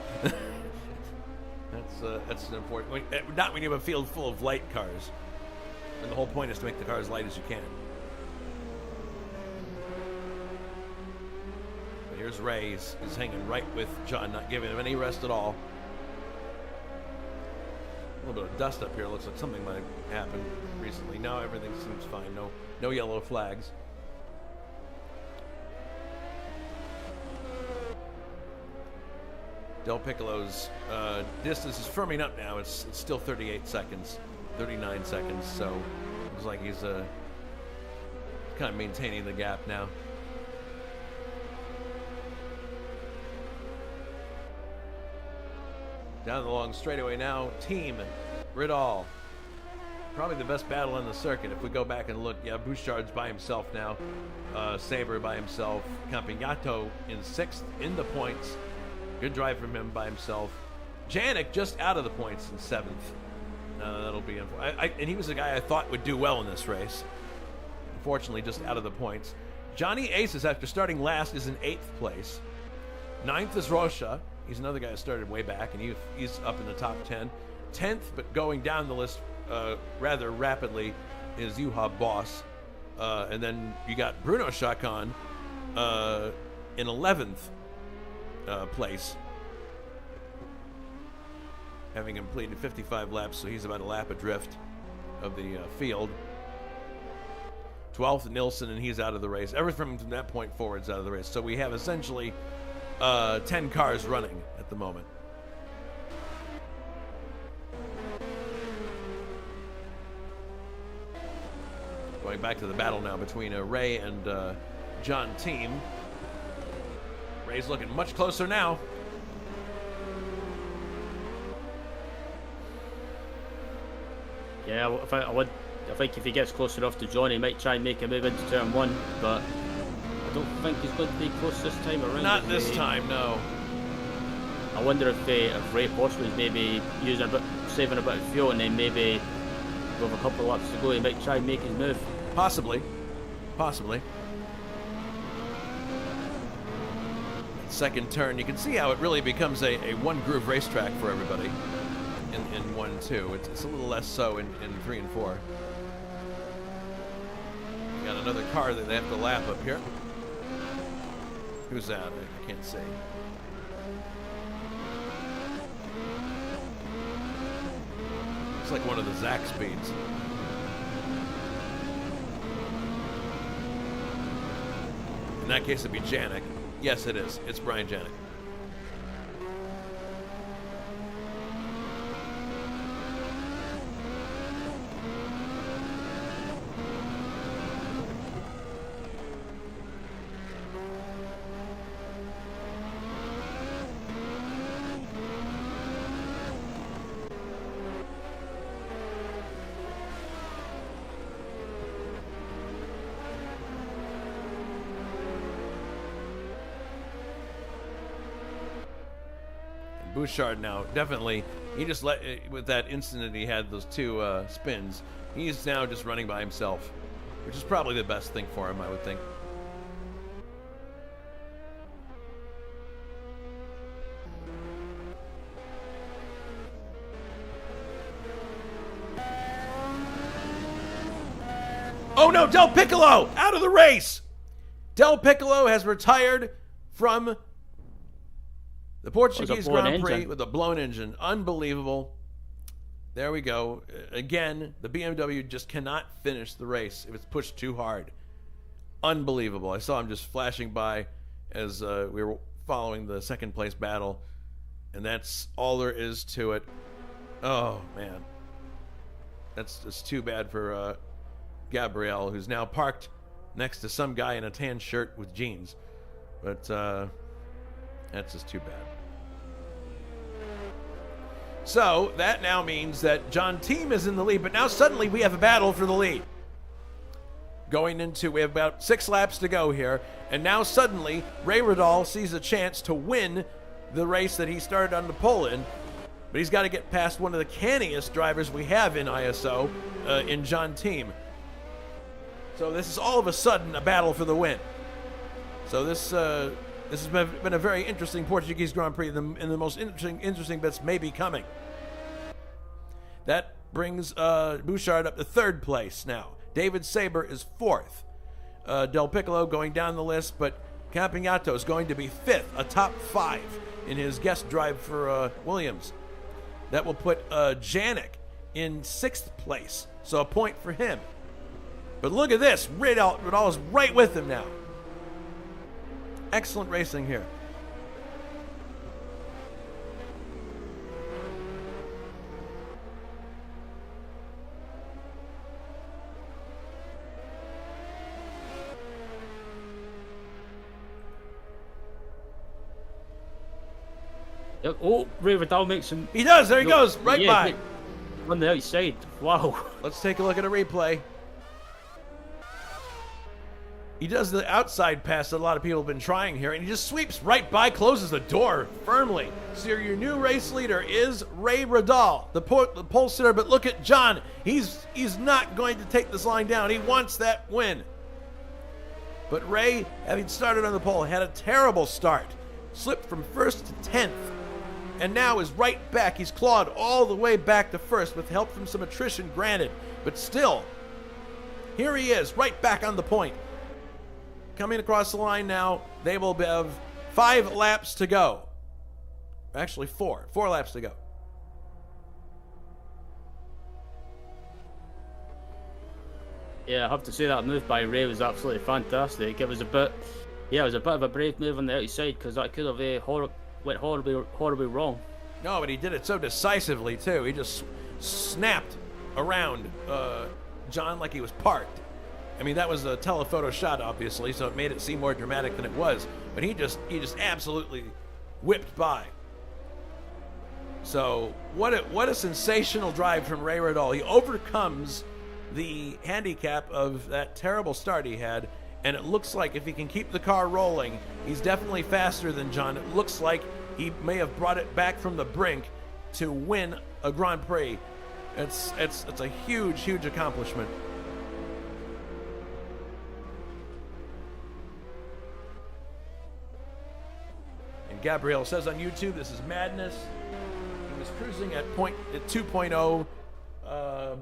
That's an important. Not when you have a field full of light cars, and the whole point is to make the car as light as you can. But here's Ray. He's hanging right with John, not giving him any rest at all. A little bit of dust up here. Looks like something might have happened recently. No, everything seems fine. No yellow flags. Del Piccolo's distance is firming up now. It's still 38 seconds, 39 seconds, so looks like he's kind of maintaining the gap now. Down the long straightaway now, Team Ridal. Probably the best battle in the circuit. If we go back and look, yeah, Bouchard's by himself now. Sabre by himself. Campignato in 6th in the points. Good drive from him by himself. Janik just out of the points in 7th. That'll be... and he was a guy I thought would do well in this race. Unfortunately, just out of the points. Johnny Aces, after starting last, is in 8th place. 9th is Rocha. He's another guy who started way back, and he's up in the top 10. 10th, but going down the list rather rapidly, is Juha Boss. And then you got Bruno Chacon in 11th place, having completed 55 laps, so he's about a lap adrift of the field. 12th, Nilsson, and he's out of the race. Everything from that point forward is out of the race. So we have essentially 10 cars running at the moment. Going back to the battle now between Ray and John Team. Ray's looking much closer now. Yeah, I think if he gets close enough to John, he might try and make a move into turn 1, but I don't think he's going to be close this time around. Not this time, no. I wonder if Ray possibly is maybe saving a bit of fuel, and then maybe with a couple of laps to go, he might try and make his move. Possibly. Second turn, you can see how it really becomes a one-groove racetrack for everybody in 1 and 2. It's a little less so in 3 and 4. Got another car that they have to lap up here. Who's that? I can't see. Looks like one of the Zach speeds. In that case, it'd be Janik. Yes, it is. It's Brian Janik. Bouchard now, definitely. He just with that instant that he had those 2 spins, he's now just running by himself, which is probably the best thing for him, I would think. Oh no, Del Piccolo out of the race. Del Piccolo has retired from the Portuguese Grand Prix with a blown engine. Unbelievable. There we go. Again, the BMW just cannot finish the race if it's pushed too hard. Unbelievable. I saw him just flashing by as we were following the second place battle, and that's all there is to it. Oh, man. That's just too bad for Gabriel, who's now parked next to some guy in a tan shirt with jeans. But that's just too bad. So that now means that John Team is in the lead, but now suddenly we have a battle for the lead. We have about 6 laps to go here, and now suddenly Ray Radal sees a chance to win the race that he started on the pole in, but he's got to get past one of the canniest drivers we have in ISO, in John Team. So this is all of a sudden a battle for the win. So this has been a very interesting Portuguese Grand Prix, and the most interesting bits may be coming. That brings Bouchard up to 3rd place now. David Saber is 4th. Del Piccolo going down the list, but Campiato is going to be 5th, a top 5 in his guest drive for Williams. That will put Janik in 6th place, so a point for him. But look at this. Radal is right with him now. Excellent racing here. Oh, Ray Radal makes him. He does. There he goes. Right by. On the outside. Wow. Let's take a look at a replay. He does the outside pass that a lot of people have been trying here, and he just sweeps right by, closes the door firmly. So your new race leader is Ray Radal, the pole sitter. But look at John. He's not going to take this line down. He wants that win. But Ray, having started on the pole, had a terrible start. Slipped from 1st to 10th. And now is right back. He's clawed all the way back to 1st with help from some attrition, granted. But still, here he is, right back on the point. Coming across the line now, they will have 5 laps to go. Actually, 4 laps to go. Yeah, I have to say that move by Ray was absolutely fantastic. It was a bit of a brave move on the outside, because that could have went horribly wrong. No, but he did it so decisively too. He just snapped around John like he was parked. I mean, that was a telephoto shot, obviously, so it made it seem more dramatic than it was. But he just absolutely whipped by. So what a sensational drive from Ray Radal. He overcomes the handicap of that terrible start he had, and it looks like if he can keep the car rolling, he's definitely faster than John. It looks like he may have brought it back from the brink to win a Grand Prix. It's a huge accomplishment. Gabriel says on YouTube, this is madness. He was cruising at 2.0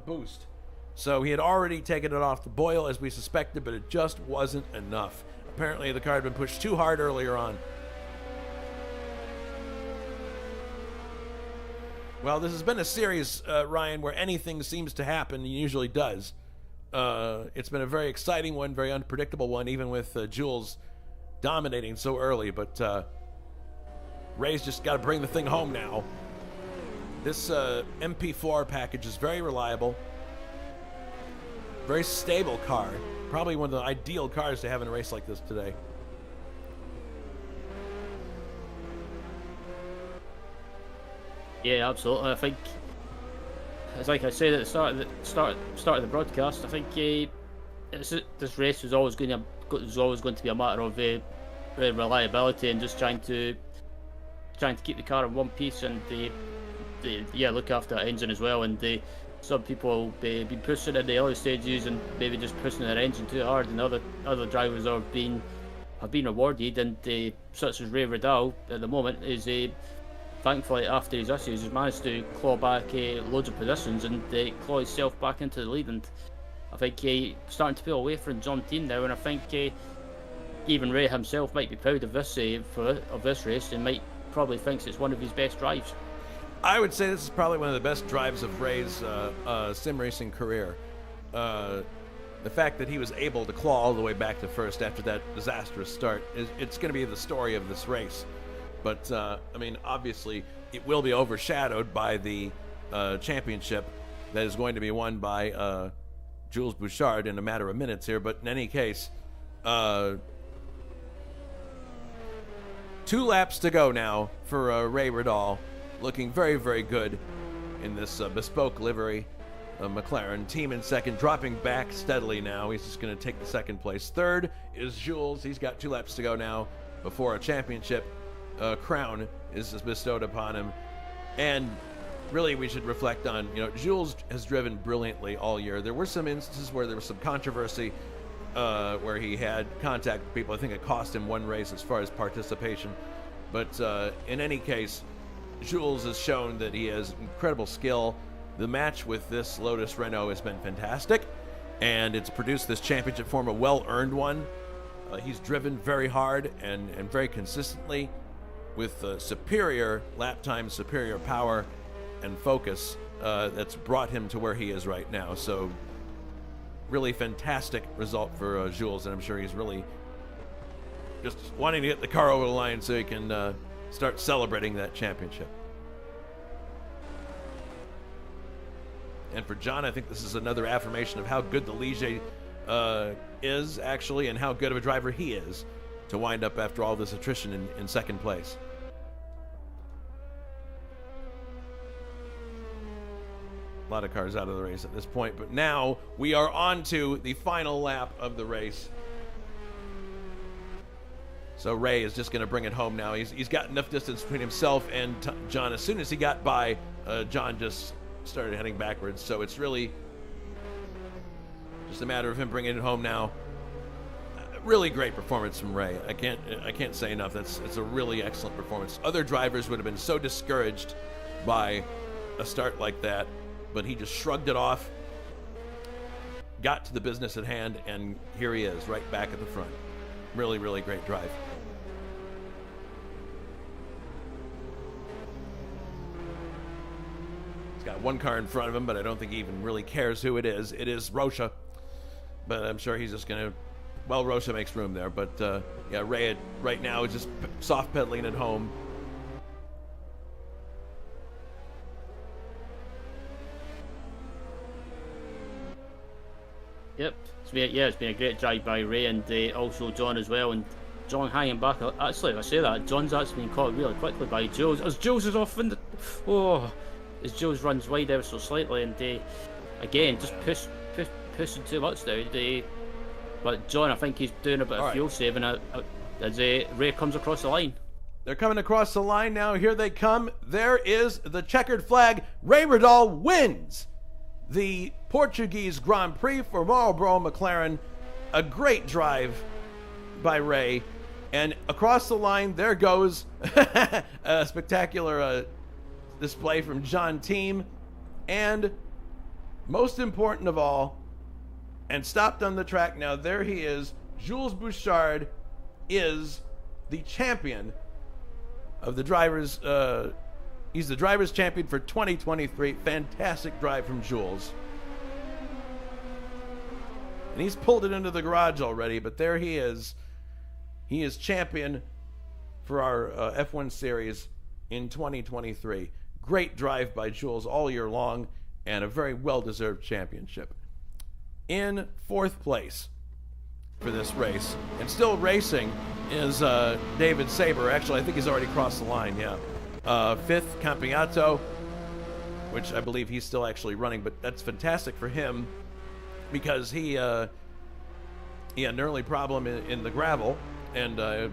boost. So he had already taken it off the boil as we suspected, but it just wasn't enough. Apparently the car had been pushed too hard earlier on. Well, this has been a series, Ryan, where anything seems to happen, and usually does. It's been a very exciting one, very unpredictable one, even with Jules dominating so early, but Ray's just got to bring the thing home now. This MP4 package is very reliable, very stable car. Probably one of the ideal cars to have in a race like this today. Yeah, absolutely. I think, it's like I said at the start of the broadcast, I think this race was always going to be a matter of reliability and just trying to trying to keep the car in one piece, and they look after that engine as well. And some people be pushing in the early stages and maybe just pushing their engine too hard, and other drivers have been rewarded. And such as Ray Riddell at the moment is thankfully after his issues has managed to claw back loads of positions and claw himself back into the lead. And I think starting to pull away from John Team now, and I think even Ray himself might be proud of this race, and might probably thinks it's one of his best drives. I would say this is probably one of the best drives of Ray's sim racing career. The fact that he was able to claw all the way back to first after that disastrous start, it's going to be the story of this race. But, I mean, obviously, it will be overshadowed by the championship that is going to be won by Jules Bouchard in a matter of minutes here. But in any case, 2 laps to go now for Ray Riddell. Looking very, very good in this bespoke livery. McLaren team in second, dropping back steadily now. He's just going to take the second place. Third is Jules. He's got 2 laps to go now before a championship crown is bestowed upon him. And really, we should reflect on, Jules has driven brilliantly all year. There were some instances where there was some controversy where he had contact with people. I think it cost him 1 race as far as participation. But in any case, Jules has shown that he has incredible skill. The match with this Lotus Renault has been fantastic, and it's produced this championship form, a well-earned one. He's driven very hard and very consistently with superior lap time, superior power, and focus that's brought him to where he is right now. So really fantastic result for Jules, and I'm sure he's really just wanting to get the car over the line so he can start celebrating that championship. And for John, I think this is another affirmation of how good the Ligier is, actually, and how good of a driver he is to wind up after all this attrition in second place. A lot of cars out of the race at this point, but now we are on to the final lap of the race. So Ray is just going to bring it home now. He's got enough distance between himself and John. As soon as he got by, John just started heading backwards. So it's really just a matter of him bringing it home now. Really great performance from Ray. I can't say enough. It's a really excellent performance. Other drivers would have been so discouraged by a start like that, but he just shrugged it off, got to the business at hand, and here he is, right back at the front. Really, really great drive. He's got 1 car in front of him, but I don't think he even really cares who it is. It is Rocha, but I'm sure he's just going to... Well, Rocha makes room there, but yeah, Ray right now is just soft pedaling it home. Yep, it's been a great drive by Ray, and also John as well. And John hanging back. Actually, if I say that, John's actually been caught really quickly by Jules. As Jules is off in the... as Jules runs wide ever so slightly, and again, just pushing too much now. But John, I think he's doing a bit of fuel saving as Ray comes across the line. They're coming across the line now. Here they come. There is the checkered flag. Ray Riddell wins the Portuguese Grand Prix for Marlboro McLaren. A great drive by Ray. And across the line, there goes a spectacular display from John Team. And most important of all, and stopped on the track now, there he is. Jules Bouchard is the champion of the drivers. He's the drivers' champion for 2023. Fantastic drive from Jules. And he's pulled it into the garage already, but there he is. He is champion for our F1 series in 2023. Great drive by Jules all year long, and a very well-deserved championship. In 4th place for this race, and still racing, is David Saber. Actually, I think he's already crossed the line, yeah. 5th, Campeonato, which I believe he's still actually running, but that's fantastic for him because he had an early problem in the gravel, and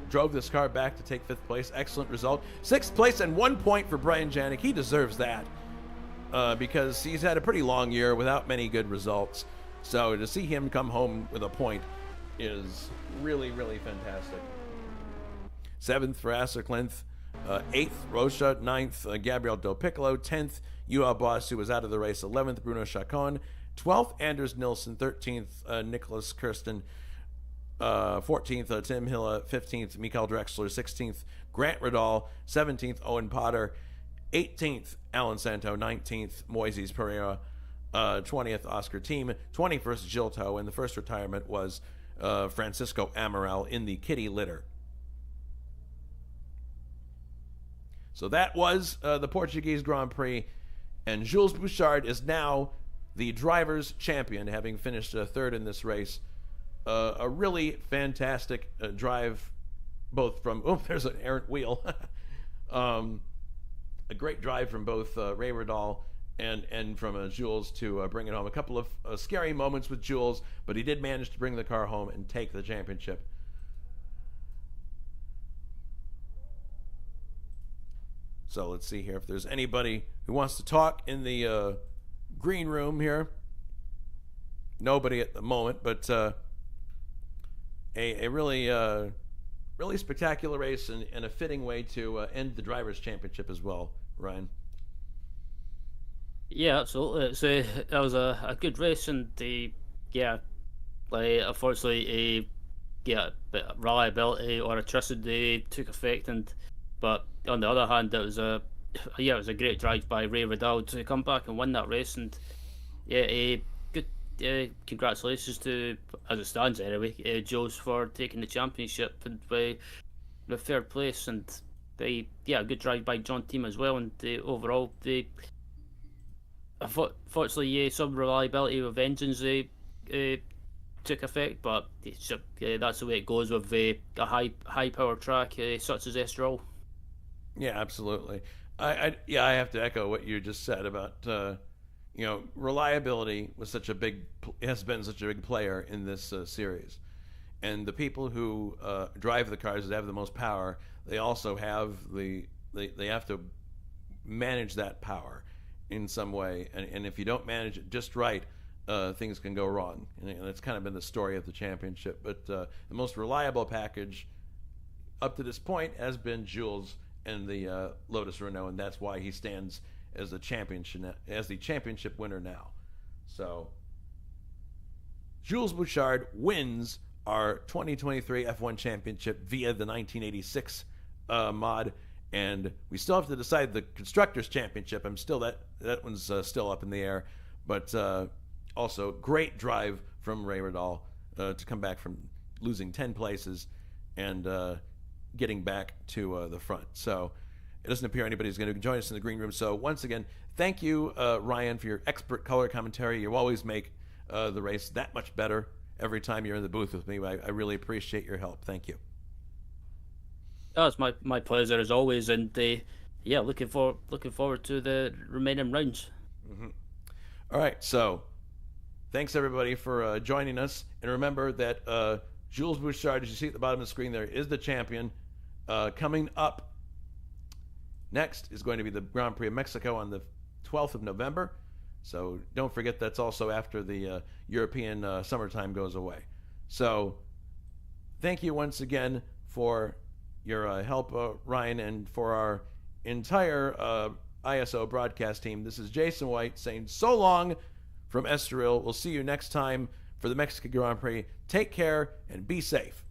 drove this car back to take 5th place. Excellent result. 6th place and 1 point for Brian Janik. He deserves that because he's had a pretty long year without many good results. So to see him come home with a point is really, really fantastic. 7th for Asser Klinth. 8th, Rocha. 9th, Gabriel Del Piccolo. 10th, Yuval Boss, who was out of the race. 11th, Bruno Chacon. 12th, Anders Nilsson. 13th, Nicholas Kirsten. 14th, Tim Hilla. 15th, Mikael Drexler. 16th, Grant Radal. 17th, Owen Potter. 18th, Alan Santo. 19th, Moises Pereira. 20th, Oscar Thiem. 21st, Gilto. And the first retirement was Francisco Amaral in the kitty litter. So that was the Portuguese Grand Prix, and Jules Bouchard is now the driver's champion, having finished 3rd in this race. A really fantastic drive, both from, there's an errant wheel. A great drive from both Ray Radal and from Jules to bring it home. A couple of scary moments with Jules, but he did manage to bring the car home and take the championship. So let's see here if there's anybody who wants to talk in the green room here. Nobody at the moment, but a really really spectacular race and a fitting way to end the Drivers' Championship as well, Ryan. Yeah, absolutely. That was a good race, and unfortunately, reliability or attrition took effect, but on the other hand, it was a great drive by Ray Radal to come back and win that race, and good congratulations to, as it stands anyway, Jules for taking the championship and with 3rd place, and a good drive by John Thiem as well, and overall unfortunately some reliability of engines took effect, but that's the way it goes with a high power track such as Estoril. Yeah, absolutely. I have to echo what you just said about reliability has been such a big player in this series, and the people who drive the cars that have the most power, they also have they have to manage that power in some way, and if you don't manage it just right, things can go wrong, and that's kind of been the story of the championship. But the most reliable package up to this point has been Jules and the Lotus Renault, and that's why he stands as the championship winner now. So Jules Bouchard wins our 2023 F1 championship via the 1986 mod, and we still have to decide the constructors championship. That one's still up in the air, but also great drive from Ray Radal to come back from losing 10 places and getting back to the front. So it doesn't appear anybody's going to join us in the green room. So once again, thank you, Ryan, for your expert color commentary. You always make the race that much better every time you're in the booth with me. I really appreciate your help. Thank you. Oh, it's my pleasure as always, and looking forward to the remaining rounds. Mm-hmm. All right, so thanks everybody for joining us, and remember that Jules Bouchard, as you see at the bottom of the screen there, is the champion. Coming up next is going to be the Grand Prix of Mexico on the 12th of November. So don't forget that's also after the European summertime goes away. So thank you once again for your help, Ryan, and for our entire ISO broadcast team. This is Jason White saying so long from Estoril. We'll see you next time for the Mexican Grand Prix. Take care and be safe.